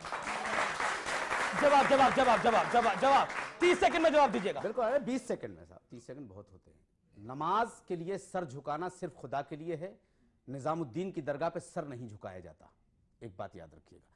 जवाब 30 सेकंड में जवाब दीजिएगा। बिल्कुल, अरे 20 सेकंड में साहब, 30 सेकंड बहुत होते हैं। नमाज के लिए सर झुकाना सिर्फ खुदा के लिए है। निजामुद्दीन की दरगाह पे सर नहीं झुकाया जाता, एक बात याद रखिएगा।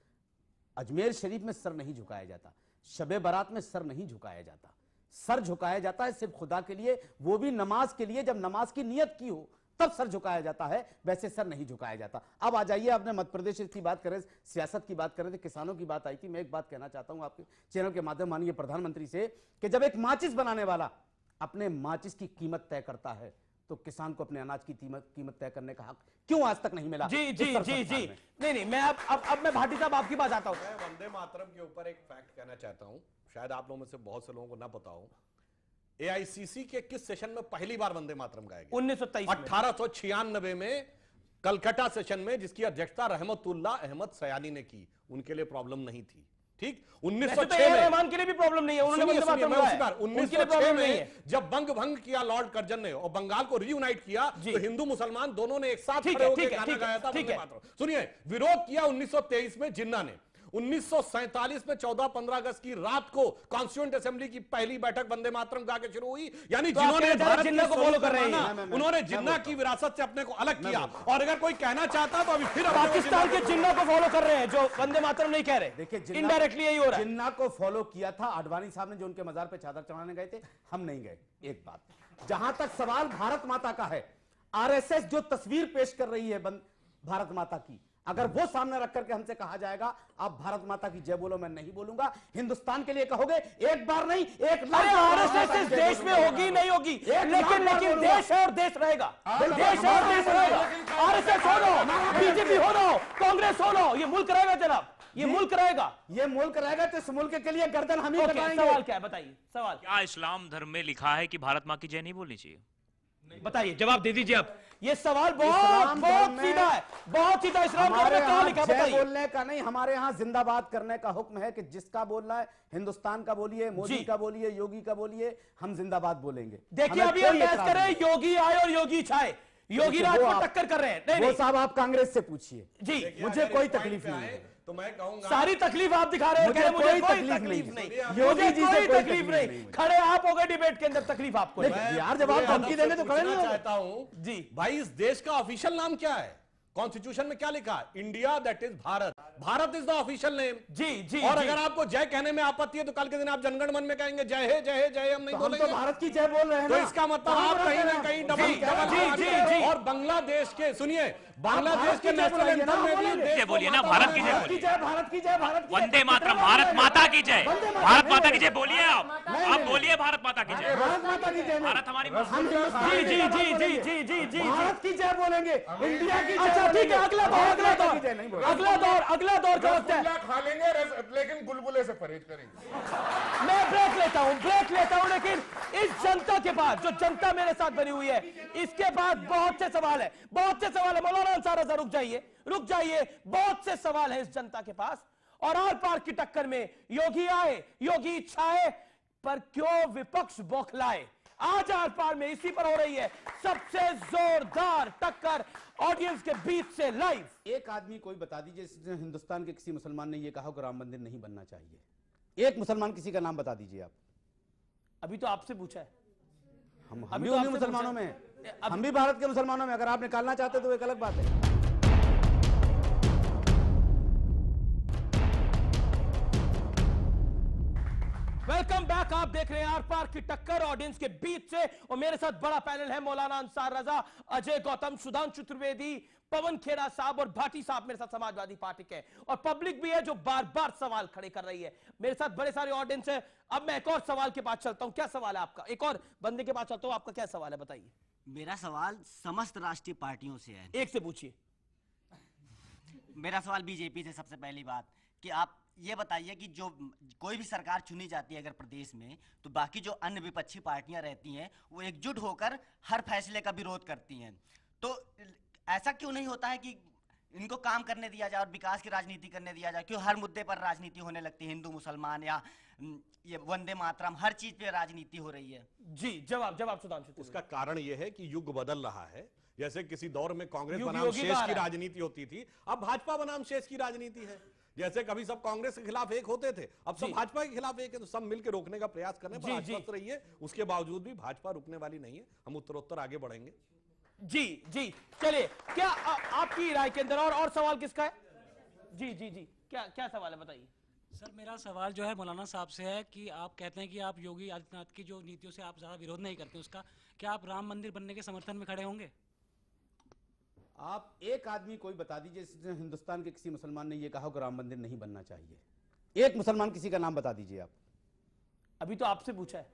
अजमेर शरीफ में सर नहीं झुकाया जाता, शबे बारात में सर नहीं झुकाया जाता। सर झुकाया जाता है सिर्फ खुदा के लिए, वो भी नमाज के लिए। जब नमाज की नियत की हो तब सर झुकाया जाता है, वैसे सर नहीं झुकाया जाता। अब आ जाइए, आपने मध्य प्रदेश की बात करें, सियासत की बात करें थे, किसानों की बात आई थी। मैं एक बात कहना चाहता हूं आपके चैनल के माध्यम माननीय प्रधानमंत्री से कि जब एक माचिस बनाने वाला अपने माचिस की कीमत तय करता है तो किसान को अपने अनाज की कीमत तय करने का हक क्यों आज तक नहीं मिला? जी नहीं मैं अब मैं भाटी साहब आपकी बात आता हूं। मैं वंदे मातरम के ऊपर एक फैक्ट कहना चाहता हूं, शायद आप लोगों में से बहुत से लोगों को ना पता हो। एआईसीसी के किस सेशन में पहली बार वंदे मातरम गाया गया? 1923 1896 में कलकत्ता सेशन में, जिसकी अध्यक्षता रहमतुल्लाह अहमद सयानी ने की। उनके लिए प्रॉब्लम नहीं थी, ठीक। 1906 में रहमान के लिए भी प्रॉब्लम नहीं है, उन्होंने वंदे मातरम गाया। 1906 में जब बंग भंग किया लॉर्ड कर्जन ने और बंगाल को रीयूनाइट किया, तो हिंदू मुसलमान दोनों ने एक साथ खड़े होकर गाना गाया था वंदे मातरम। सुनिए, विरोध किया 1923 में जिन्ना ने। 1947 में 14-15 अगस्त की रात को कॉन्स्टिट्यूएंट असेंबली की पहली बैठक वंदे मातरम गा के शुरू हुई। यानी जिन्होंने भारत जिन्ना को फॉलो कर रहे हैं, उन्होंने जिन्ना की विरासत से अपने को अलग किया। और अगर कोई कहना चाहता तो अभी फिर पाकिस्तान के जिन्ना को फॉलो कर रहे हैं, जो वंदे मातरम नहीं कह रहे। देखिए, इनडायरेक्टली यही हो रहा है। जिन्ना को फॉलो किया था आडवाणी साहब ने, जो उनके मजार पे चादर चढ़ाने गए थे, हम नहीं गए। एक बात, जहां तक सवाल भारत माता का है, आरएसएस जो तस्वीर पेश कर रही है भारत माता की, अगर वो सामने रख करके हमसे कहा जाएगा आप भारत माता की जय बोलो, मैं नहीं बोलूंगा। हिंदुस्तान के लिए कहोगे, एक बार नहीं 1 लाख। आरएसएस इस देश में होगी नहीं होगी, लेकिन देश है और देश रहेगा। देश है और देश रहेगा। आरएसएस हो लो, बीजेपी हो लो, कांग्रेस हो लो, ये मुल्क रहेगा जनाब, ये मुल्क रहेगा। ये मुल्क रहेगा तो इस मुल्क के लिए गर्दन हम ही कटाएंगे। सवाल क्या है बताइए? सवाल क्या इस्लाम धर्म में लिखा है कि भारत माँ की जय नहीं बोलनी चाहिए? बताइए, जवाब दे दीजिए अब। ये सवाल बहुत इस्लाम बहुत धर्म में सीधा है, बहुत सीधा। इस्लाम धर्म हमारे में कहां यहाँ लिखा, जय बताइए। बोलने का नहीं, हमारे यहाँ जिंदाबाद करने का हुक्म है कि जिसका बोलना है हिंदुस्तान का बोलिए, मोदी जी। का बोलिए, योगी का बोलिए, हम जिंदाबाद बोलेंगे। देखिए हमें अभी हम कोई बहस एतराज कर रहे नहीं। हैं योगी आए और योगी छाए, योगी देखिए, राज वो को आप- टक्कर कर रहे हैं। नहीं वो नहीं साहब आप कांग्रेस से पूछिए, जी, मुझे कोई तकलीफ नहीं है। तो मैं कहूंगा सारी तकलीफ आप दिखा रहे हो, मुझे कह रहे हैं, मुझे कोई कोई तकलीफ तकलीफ नहीं। नहीं, योगी मुझे जी से कोई कोई तकलीफ तकलीफ नहीं। नहीं। खड़े आप हो गए डिबेट के अंदर, तकलीफ आपको नहीं। यार जब आप धमकी देंगे तो खड़े नहीं होंगे। चाहता हूं जी। भाई, इस देश का ऑफिशियल नाम क्या है? कॉन्स्टिट्यूशन में क्या लिखा है? India, that is Bharat. Bharat is the official name. जी जी और जी। अगर आपको जय कहने में आपत्ति है तो कल के दिन आप जनगण मन में कहेंगे जय है जय है जय है, हम नहीं तो हम बोलेंगे। तो भारत की जय बोल रहे हैं तो ना। इसका मतलब हम आप बोल कहीं रहे ना हैं। कहीं जी, डबल जी, जी, जी। और बांग्लादेश के, सुनिए, बांग्लादेश भारत के की जय नेशनल बोलिए एंथम ना, में भी बोलेंगे। देश जय को बोलिए ना, माता भारत की बना जय है। भारत की जय, भारत की जय, भारत की जय। वंदे मातरम, कितना भारत बोलेंगे? माता की जय, वंदे मातरम भारत नहीं माता की जय बोलेंगे। बोलिए आप। नहीं, आप नहीं, बोलिए भारत माता की जय। भारत माता की जय नहीं। भारत हमारी हम जी जी जी जी जी जी जी। भारत की जय बोलेंगे, इंडिया की जय अच्छा ठीक है, बोलेंगे। अगला दौर, अगला भारत दौर, की जय नहीं बोलेंगे। अगला दौर का वक्त है। रसगुल्ला खा लेंगे लेकिन गुलगुले से परहेज करेंगे। मैं ब्रेक लेता हूं, लेकिन इस जनता के बाद, जो जनता मेरे साथ बनी हुई है, इसके बाद बहुत से सवाल है, बहुत से सवाल है। मौलाना अंसार रज़ा रुक जाइए, बहुत से सवाल है इस जनता के पास। और आर पार की टक्कर में योगी आए, योगी छाए, पर क्यों विपक्ष बौखलाए? आज आर पार में इसी पर हो रही है सबसे जोरदार टक्कर, ऑडियंस के बीच से लाइव। एक आदमी कोई बता दीजिए जिसने हिंदुस्तान के किसी मुसलमान ने यह कहा हो कि राम मंदिर नहीं बनना चाहिए। एक मुसलमान किसी का नाम बता दीजिए आप। अभी तो आपसे पूछा है। हम अभी भी तो उन्हीं आपसे मुसलमानों पूछा। में हैं। हम भी भारत के मुसलमानों में। अगर आप निकालना चाहते तो एक अलग बात है। Welcome back. आप देख रहे हैं आर पार की टक्कर, ऑडियंस के बीच से, और मेरे साथ बड़ा पैनल है। मौलाना अंसार रजा, अजय गौतम, सुधांशु त्रिवेदी, पवन खेड़ा साहब और भाटी साहब मेरे साथ समाजवादी पार्टी के, और पब्लिक भी है जो बार बार सवाल खड़े कर रही है। मेरे साथ बड़े सारे ऑडियंस है। अब मैं एक और सवाल के पास चलता हूं। क्या सवाल है आपका? एक और बंदे के पास चलता हूं। आपका क्या सवाल है, बताइए। मेरा सवाल समस्त राष्ट्रीय पार्टियों से है। एक से पूछिए। मेरा सवाल बीजेपी से सबसे पहली बात कि आप ये बताइए कि जो कोई भी सरकार चुनी जाती है अगर प्रदेश में, तो बाकी जो अन्य विपक्षी पार्टियां रहती हैं वो एकजुट होकर हर फैसले का विरोध करती हैं। तो ऐसा क्यों नहीं होता है कि इनको काम करने दिया जाए और विकास की राजनीति करने दिया जाए? क्यों हर मुद्दे पर राजनीति होने लगती है? हिंदू मुसलमान या ये वंदे मातरम, हर चीज पे राजनीति हो रही है। जी, जवाब सुधांशु। उसका कारण यह है कि युग बदल रहा है। जैसे किसी दौर में कांग्रेस युग बनाम योगी शेष का की रहा है। राजनीति होती थी, अब भाजपा बनाम शेष की राजनीति है। जैसे कभी सब कांग्रेस के खिलाफ एक होते थे, अब सब जी। भाजपा के खिलाफ एक है, तो सब मिलकर रोकने का प्रयास करने पर जी, आश्वस्त रहिए। उसके बावजूद भी भाजपा रुकने वाली नहीं है। हम उत्तरोत्तर आगे बढ़ेंगे। जी जी, चलिए, क्या आपकी राय के अंदर और सवाल किसका है? जी जी जी, क्या सवाल है, बताइए। सर मेरा सवाल जो है मौलाना साहब से है कि आप कहते हैं कि आप योगी आदित्यनाथ की जो नीतियों से आप ज़्यादा विरोध नहीं करते, उसका क्या आप राम मंदिर बनने के समर्थन में खड़े होंगे? आप एक आदमी कोई बता दीजिए जिसने हिंदुस्तान के किसी मुसलमान ने यह कहा हो कि राम मंदिर नहीं बनना चाहिए। एक मुसलमान किसी का नाम बता दीजिए आप। अभी तो आपसे पूछा है।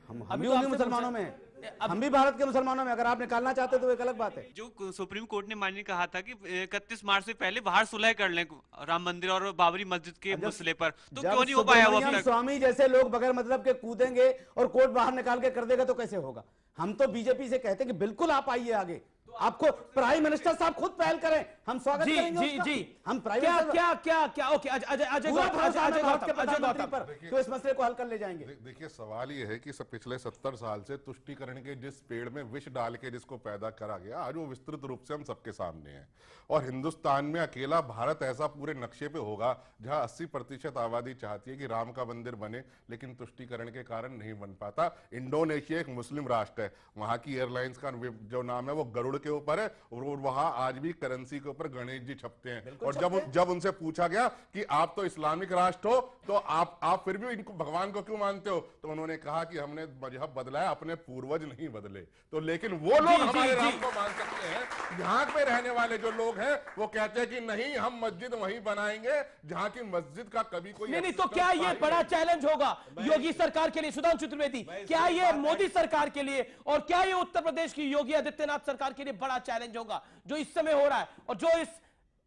हम अभी भी तो उन्हीं आपसे मुसलमानों पूछा। में हैं। हम भी भारत के मुसलमानों में। अगर आप निकालना चाहते तो एक अलग बात है। जो सुप्रीम कोर्ट ने माननीय कहा था कि 31 मार्च से पहले बाहर सुलह कर लें राम मंदिर और बाबरी मस्जिद के मसले पर, तो क्यों नहीं हो पाया वो अब सुब्रमण्यम तक? स्वामी जैसे लोग बगैर मतलब के कूदेंगे और कोर्ट बाहर निकाल के कर देगा तो कैसे होगा? हम तो बीजेपी से कहते हैं कि बिल्कुल आप आइए आगे। आपको प्राइम मिनिस्टर साहब खुद पहल करें, हम स्वागत जी करेंगे जी उसका। जी, हम प्राइम क्या मिनिस्टर क्या क्या क्या ओके, अजय पूरा गौतम, भरोसा है अजय भारत के गौतम, अजय प्रधानमंत्री गौतम। पर कि वो इस मसले को हल कर ले जाएंगे। देखिए सवाल ये है कि सब पिछले 70 साल से तुष्टीकरण के जिस पेड़ में विष डाल के जिसको पैदा करा गया, आज वो विस्तृत रूप से हम सबके सामने है। और हिंदुस्तान में अकेला भारत ऐसा पूरे नक्शे पे होगा जहां 80% आबादी चाहती है कि राम का मंदिर बने, लेकिन तुष्टीकरण के कारण नहीं बन पाता। इंडोनेशिया एक मुस्लिम राष्ट्र है, वहां की एयरलाइंस का जो नाम है वो गरुड़ के ऊपर है, और वहां आज भी करेंसी के ऊपर गणेश जी छपते हैं। और जब उनसे पूछा गया कि आप तो इस्लामिक राष्ट्र हो, तो आप फिर भी इनको भगवान को क्यों मानते हो, तो उन्होंने कहा कि हमने मजहब बदला है, अपने पूर्वज नहीं बदले। तो लेकिन वो लोग हमारे राम को मान सकते हैं। यहाँ पे रहने वाले जो लोग हैं वो कहते हैं कि नहीं, हम मस्जिद वहीं बनाएंगे जहां की मस्जिद का कभी कोई नहीं, तो क्या ये बड़ा चैलेंज होगा योगी सरकार के लिए? सुधांशु त्रिवेदी, क्या ये मोदी सरकार के लिए और क्या ये उत्तर प्रदेश की योगी आदित्यनाथ सरकार के लिए बड़ा चैलेंज होगा जो इस समय हो रहा है, और जो इस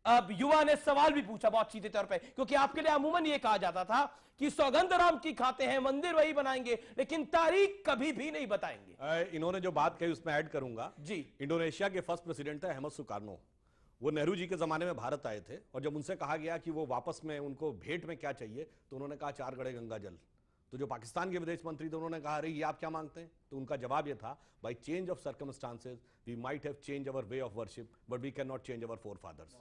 अब युवा ने सवाल भी पूछा बहुत सीधे तौर पे, क्योंकि आपके लिए अमूमन ये कहा जाता था कि सौगंध राम की खाते हैं, मंदिर वही बनाएंगे, लेकिन तारीख कभी भी नहीं बताएंगे। इन्होंने जो बात कही उसमें ऐड करूंगा जी। इंडोनेशिया के फर्स्ट प्रेसिडेंट थे अहमद सुकार्नो। वो नेहरू जी के जमाने में भारत आए थे और जब उनसे कहा गया कि वो वापस में उनको भेंट में क्या चाहिए, तो उन्होंने कहा 4 गड़े गंगा जल। तो जो पाकिस्तान के विदेश मंत्री थे उन्होंने कहा अरे ये आप क्या मांगते हैं? तो उनका जवाब ये था, by change of circumstances we might have change our way of worship but we can not change our forefathers.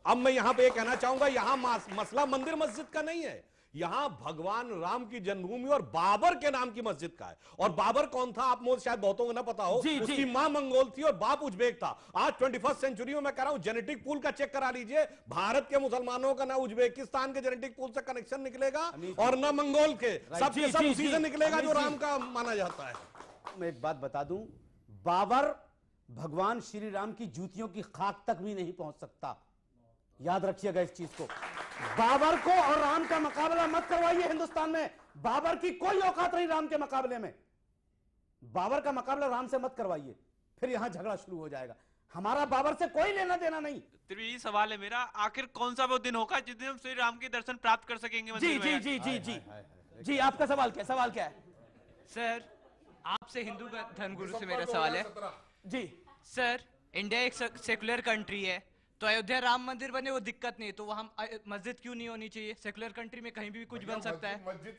अब मैं यहां पे कहना चाहूंगा, यहां मसला मंदिर मस्जिद का नहीं है, यहां भगवान राम की जन्मभूमि और बाबर के नाम की मस्जिद का है। और बाबर कौन था? आप शायद बहुतों को ना पता हो। उसकी मां मंगोल थी और बाप उज्बेक था। आज 21st सेंचुरी में मैं कह रहा हूं जेनेटिक पूल का चेक करा लीजिए, भारत के मुसलमानों का ना उज्बेकिस्तान के जेनेटिक पूल से कनेक्शन निकलेगा और ना मंगोल के, सब उसी से निकलेगा जो राम का माना जाता है। मैं एक बात बता दूं, बाबर भगवान श्री राम की जूतियों की खाक तक भी नहीं पहुंच सकता। याद रखिएगा इस चीज को। बाबर को और राम का मुकाबला मत करवाइए हिंदुस्तान में। बाबर की कोई औकात नहीं राम के मुकाबले में। बाबर का मुकाबला राम से मत करवाइए, फिर यहां झगड़ा शुरू हो जाएगा। हमारा बाबर से कोई लेना देना नहीं। यही सवाल है मेरा, आखिर कौन सा वो दिन होगा जिस दिन हम श्री राम के दर्शन प्राप्त कर सकेंगे? जी जी जी जी जी जी, आपका सवाल क्या है? सर, आपसे हिंदू धर्मगुरु से मेरा सवाल है। जी सर, इंडिया एक सेकुलर कंट्री है, तो अयोध्या राम मंदिर बने वो दिक्कत नहीं, तो वहाँ मस्जिद क्यों नहीं होनी चाहिए? सेकुलर कंट्री में कहीं भी कुछ बन सकता है। मस्जिद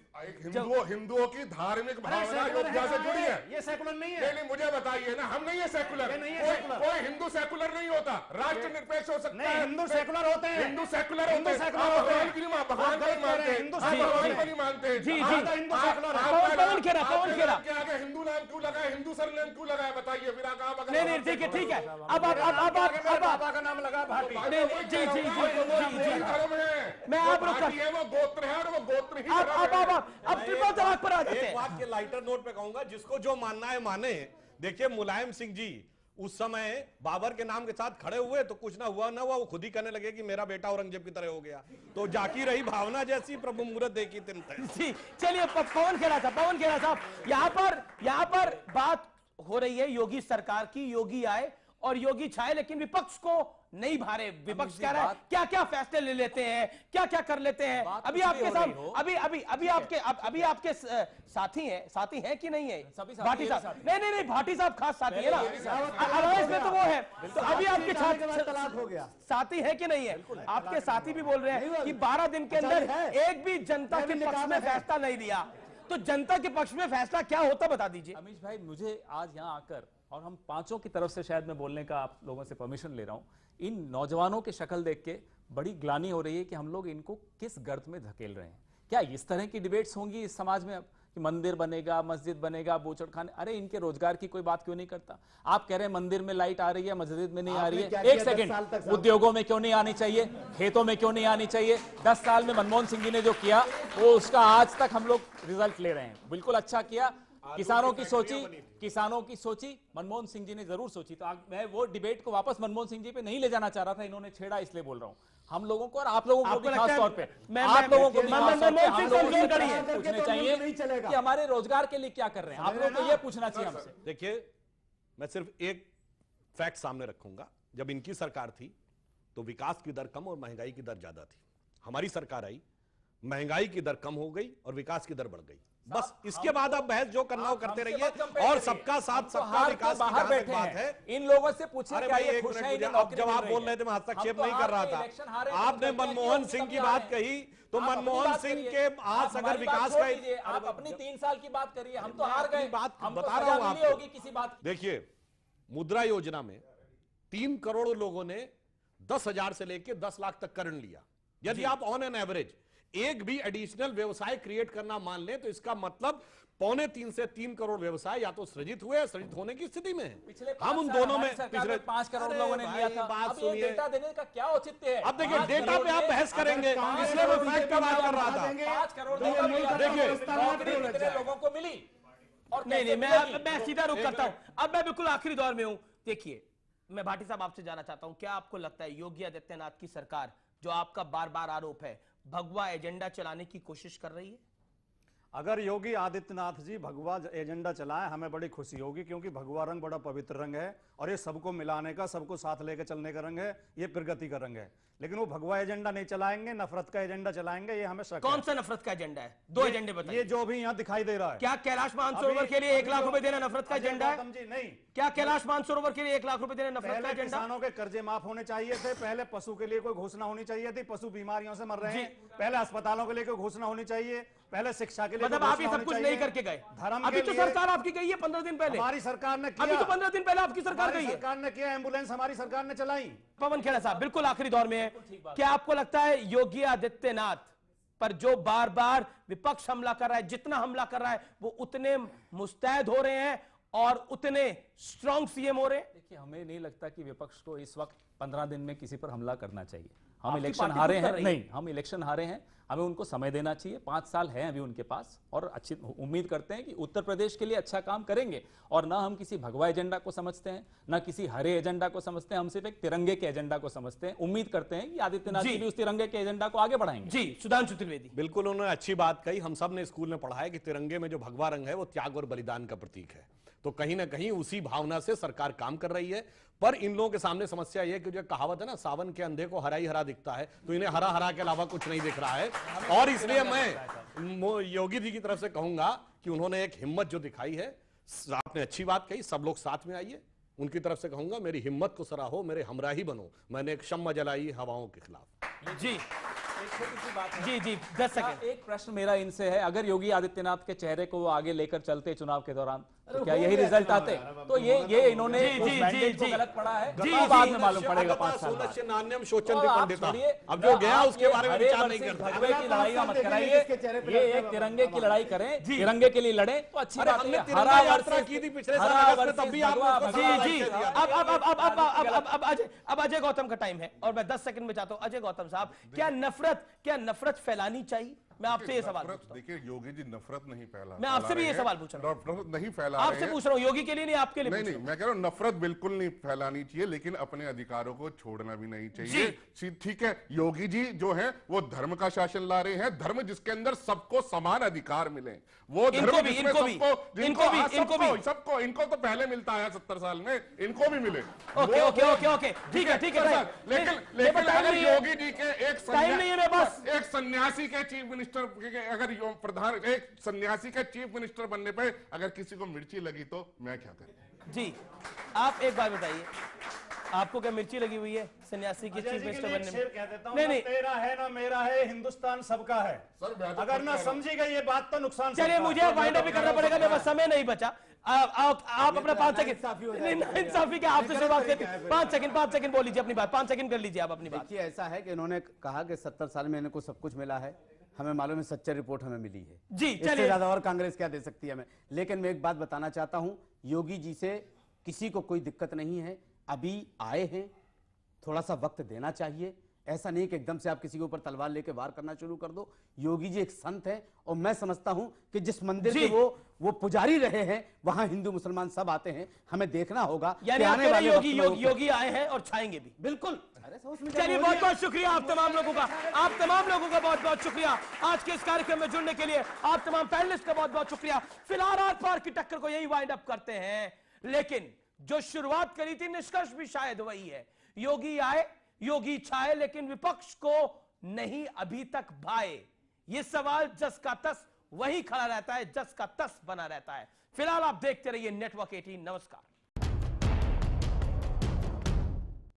हिंदुओं की धार्मिक भावना अयोध्या से जुड़ी है। ये सेकुलर नहीं है। नहीं, मुझे बताइए ना, हम नहीं है सेकुलर। कोई हिंदू सेकुलर नहीं होता, राष्ट्र निरपेक्ष हो सकता है। हिंदू सेकुलर होते हैं। हिंदू सेकुलर होते हैं। भगवान को नहीं मानते, भगवान को नहीं मानते। जी जी, कौन कह रहा? हिंदू नाम क्यों लगाए, हिंदू सर नाम क्यों लगाए? बताइए फिर आप। नहीं, ठीक है। अब बाबा का नाम लगा भाटी। जी, मैं आप वो गोत्र है और वो गोत्र ही। अब ट्रिपल तलाक पर आ जाते हैं। एक बात के लाइटर नोट पे कहूंगा, जिसको जो मानना है माने। देखिए मुलायम सिंह जी उस समय बाबर के नाम के साथ खड़े हुए तो कुछ ना हुआ, वो खुद ही कहने लगे कि मेरा बेटा औरंगजेब की तरह हो गया। तो जाकी रही भावना जैसी, प्रभु मुहूर्त देखी तिन जी। चलिए, पवन कह रहा था यहाँ पर बात हो रही है योगी सरकार की। योगी आए और योगी छाए, लेकिन विपक्ष को नहीं भारे। विपक्ष कह रहा है क्या क्या फैसले ले लेते हैं, क्या क्या कर लेते हैं। अभी आपके सामने अभी आपके साथी हैं कि नहीं है? भाटी साहब नहीं, भाटी साहब खास साथी है ना, अलायंस में तो वो है। तो अभी आपके तलाक हो गया, साथी है कि नहीं है? आपके साथी भी बोल रहे हैं कि 12 दिन के अंदर एक भी जनता के पक्ष में फैसला नहीं लिया। तो जनता के पक्ष में फैसला क्या होता बता दीजिए। अमीश भाई, मुझे आज यहाँ आकर, और हम पांचों की तरफ से शायद मैं बोलने का आप लोगों से परमिशन ले रहा हूं, इन नौजवानों की शक्ल देख के बड़ी ग्लानि हो रही है कि हम लोग इनको किस गर्त में धकेल रहे हैं। क्या इस तरह की डिबेट्स होंगी इस समाज में कि मंदिर बनेगा, मस्जिद बनेगा, बोचड़ खाने? अरे इनके रोजगार की कोई बात क्यों नहीं करता? आप कह रहे हैं मंदिर में लाइट आ रही है, मस्जिद में नहीं आ रही है। एक सेकंड, उद्योगों में क्यों नहीं आनी चाहिए, खेतों में क्यों नहीं आनी चाहिए? 10 साल में मनमोहन सिंह जी ने जो किया वो उसका आज तक हम लोग रिजल्ट ले रहे हैं। बिल्कुल अच्छा किया। किसानों की सोची मनमोहन सिंह जी ने जरूर सोची। तो मैं वो डिबेट को वापस मनमोहन सिंह जी पे नहीं ले जाना चाह रहा था, इन्होंने छेड़ा इसलिए बोल रहा हूं। हम लोगों को और आप लोगों को भी खास तौर पे, आप लोगों को भी खास तौर पे हम लोगों से पूछना चाहिए कि हमारे रोजगार के लिए क्या कर रहे हैं। आप लोगों को ये पूछना चाहिए हमसे। देखिए, मैं सिर्फ एक फैक्ट सामने रखूंगा। जब इनकी सरकार थी तो विकास की दर कम और महंगाई की दर ज्यादा थी। हमारी सरकार आई, महंगाई की दर कम हो गई और विकास की दर बढ़ गई। बस इसके बाद आप बहस जो करना हो करते रहिए, और सबका साथ सबका विकास की जहां तक बात है, इन लोगों से पूछिए अरे क्या भाई ये एक खुश हैं? मिनट, अब जब आप बोल रहे थे मैं हस्तक्षेप नहीं कर रहा था। आपने मनमोहन सिंह की बात कही तो मनमोहन सिंह के आज अगर विकास का, आप अपनी 3 साल की बात करिए, हम तो हार गए। बात हम बता रहा हूं आपको होगी किसी बात। देखिए, मुद्रा योजना में 3 करोड़ लोगों ने 10,000 से लेकर 10 लाख तक ऋण लिया। यदि आप ऑन एन एवरेज एक भी एडिशनल व्यवसाय क्रिएट करना मान लें तो इसका मतलब 2.25 से 3 करोड़ व्यवसाय या तो सृजित हुए, सृजित होने की स्थिति में है। हम उन दोनों में पिछले 5 करोड़ लोगों ने लिया था। बात अब ये डेटा देने का क्या औचित्य है? अब देखिए, डेटा पे आप बहस करेंगे, इसलिए मैं फैक्ट का बात कर रहा था। 5 करोड़ देखिए लोगों को मिली। और नहीं, मैं सीधा रुक करता हूं। अब मैं बिल्कुल आखिरी दौर में हूं। देखिए, मैं भाटी साहब आपसे जानना चाहता हूं, क्या आपको लगता है योगी आदित्यनाथ की सरकार, जो आपका बार बार आरोप है, भगवा एजेंडा चलाने की कोशिश कर रही है? अगर योगी आदित्यनाथ जी भगवा एजेंडा चलाएं हमें बड़ी खुशी होगी, क्योंकि भगवा रंग बड़ा पवित्र रंग है और ये सबको मिलाने का, सबको साथ लेकर चलने का रंग है, ये प्रगति का रंग है। लेकिन वो भगवा एजेंडा नहीं चलाएंगे, नफरत का एजेंडा चलाएंगे, ये हमें शक है। कौन सा नफरत का एजेंडा है? दो एजेंडे बताइए। ये जो भी यहाँ दिखाई दे रहा है, क्या कैलाश मानसरोवर के लिए 1 लाख रुपए देना नफरत का एजेंडा है? जी नहीं, क्या कैलाश मानसरोवर के लिए 1 लाख रुपए देना नफरत का एजेंडा? किसानों के कर्जे माफ होने चाहिए थे, पहले पशु के लिए कोई घोषणा होनी चाहिए थी, पशु बीमारियों से मर रहे हैं, पहले अस्पतालों के लिए कोई घोषणा होनी चाहिए, पहले शिक्षा के लिए, मतलब आप ये सब कुछ नहीं करके गए। धर्म अभी तो सरकार आपकी गई है 15 दिन पहले, हमारी सरकार ने किया, अभी तो 15 दिन पहले आपकी सरकार गई है, सरकार ने किया, एम्बुलेंस हमारी सरकार ने चलाई। पवन खेड़ा साहब बिल्कुल आखिरी दौर में है, क्या आपको लगता है योगी आदित्यनाथ पर जो बार बार विपक्ष हमला कर रहा है, जितना हमला कर रहा है वो उतने मुस्तैद हो रहे हैं और उतने स्ट्रॉन्ग सीएम हो रहे हैं? देखिए, हमें नहीं लगता कि विपक्ष को इस वक्त 15 दिन में किसी पर हमला करना चाहिए। हम इलेक्शन हारे हैं, नहीं, हम इलेक्शन हारे हैं, हमें उनको समय देना चाहिए। 5 साल है अभी उनके पास और अच्छी उम्मीद करते हैं कि उत्तर प्रदेश के लिए अच्छा काम करेंगे। और ना हम किसी भगवा एजेंडा को समझते हैं, ना किसी हरे एजेंडा को समझते हैं, हम सिर्फ एक तिरंगे के एजेंडा को समझते हैं। उम्मीद करते हैं कि आदित्यनाथ जी भी उस तिरंगे के एजेंडा को आगे बढ़ाएंगे। जी, सुधांशु त्रिवेदी। बिल्कुल, उन्होंने अच्छी बात कही। हम सब ने स्कूल में पढ़ा है कि तिरंगे में जो भगवा रंग है वो त्याग और बलिदान का प्रतीक है। तो कहीं ना कहीं उसी भावना से सरकार काम कर रही है। पर इन लोगों के सामने समस्या यह कि जो कहावत है ना, सावन के अंधे को हरा ही हरा दिखता है, तो इन्हें हरा हरा के अलावा कुछ नहीं दिख रहा है। और इसलिए मैं योगी जी की तरफ से कहूंगा कि उन्होंने एक हिम्मत जो दिखाई है, आपने अच्छी बात कही, सब लोग साथ में आइए। उनकी तरफ से कहूंगा मेरी हिम्मत को सराहो, मेरे हमराही बनो। मैंने एक शम्मा जलाई हवाओं के खिलाफ। जी, छोटी सी बात है। जी जी 10 सेकंड। एक प्रश्न मेरा इनसे है, अगर योगी आदित्यनाथ के चेहरे को वो आगे लेकर चलते चुनाव के दौरान, तो क्या यही रिजल्ट आते? तो ये इन्होंने उस मैंडेट को गलत पढ़ा है, बाद में मालूम पड़ेगा 5 साल बाद। अब जो गया उसके बारे में विचार नहीं करते। भगवे की लड़ाई मत कराइए, ये एक तिरंगे की लड़ाई करें, तिरंगे के लिए लड़े तो अच्छी बात है। तिरंगा यात्रा की थी पिछले साल अगस्त में, तब भी जी जी अब अजय गौतम का टाइम है और मैं 10 सेकंड में चाहता हूं अजय गौतम साहब, क्या नफरत फैलानी चाहिए? मैं आपसे ये सवाल पूछता हूं। देखिए, योगी जी नफरत नहीं फैला, मैं आपसे भी ये सवाल पूछ रहा हूं। नफरत नहीं फैला, आपसे पूछ रहा हूं, योगी के लिए नहीं, आपके लिए नहीं, मैं कह रहा हूं नफरत बिल्कुल नहीं फैलानी चाहिए, लेकिन अपने अधिकारों को छोड़ना भी नहीं चाहिए। ठीक है, योगी जी जो है वो धर्म का शासन ला रहे हैं, धर्म जिसके अंदर सबको समान अधिकार मिले, वो धर्म जिसमें सबको इनको तो पहले मिलता है 70 साल में, इनको भी मिले। ओके ठीक है लेकिन अगर योगी जी के एक सन्यासी के चीफ मिनिस्टर, अगर प्रधान एक सन्यासी के चीफ मिनिस्टर बनने पे अगर किसी को मिर्ची लगी तो मैं क्या करूं? जी, आप एक बात बताइए, आपको क्या मिर्ची लगी हुई है सन्यासी के चीफ मिनिस्टर बनने में? नहीं, तेरा है ना मेरा है, हिंदुस्तान सबका है। अगर ना समझी गई ये बात तो नुकसान। चलिए, मुझे वाइंड अप भी करना पड़ेगा, मेरे पास समय नहीं बचा। आप अपना 5 सेकंड, इंसाफी क्या आपसे शुरुआत करके 5 सेकंड बोल लीजिए अपनी बात, 5 सेकंड कर लीजिए आप अपनी बात। देखिए, ऐसा है कि इन्होंने कहा कि 70 साल में इनको सब कुछ मिला है, हमें मालूम है सच्ची रिपोर्ट हमें मिली है जी, इससे ज्यादा और कांग्रेस क्या दे सकती है हमें। लेकिन मैं एक बात बताना चाहता हूं, योगी जी से किसी को कोई दिक्कत नहीं है, अभी आए हैं, थोड़ा सा वक्त देना चाहिए। ऐसा नहीं कि एकदम से आप किसी के ऊपर तलवार लेके वार करना शुरू कर दो। योगी जी एक संत है और मैं समझता हूं कि जिस मंदिर के वो पुजारी रहे हैं वहां हिंदू मुसलमान सब आते हैं, हमें देखना होगा। यानी आने वाले योगी आए हैं और छाएंगे भी। बिल्कुल। चलिए, बहुत बहुत शुक्रिया आप तमाम लोगों का, बहुत बहुत शुक्रिया आज के इस कार्यक्रम में जुड़ने के लिए। आप तमाम पैनलिस्ट का बहुत बहुत शुक्रिया। फिलहाल आर पार की टक्कर को यही वाइंड अप करते हैं, लेकिन जो शुरुआत करी थी निष्कर्ष भी शायद वही है। योगी आए, योगी छाए, लेकिन विपक्ष को नहीं अभी तक भाए। ये सवाल जस का तस वही खड़ा रहता है, जस का तस बना रहता है। फिलहाल आप देखते रहिए नेटवर्क 18। नमस्कार।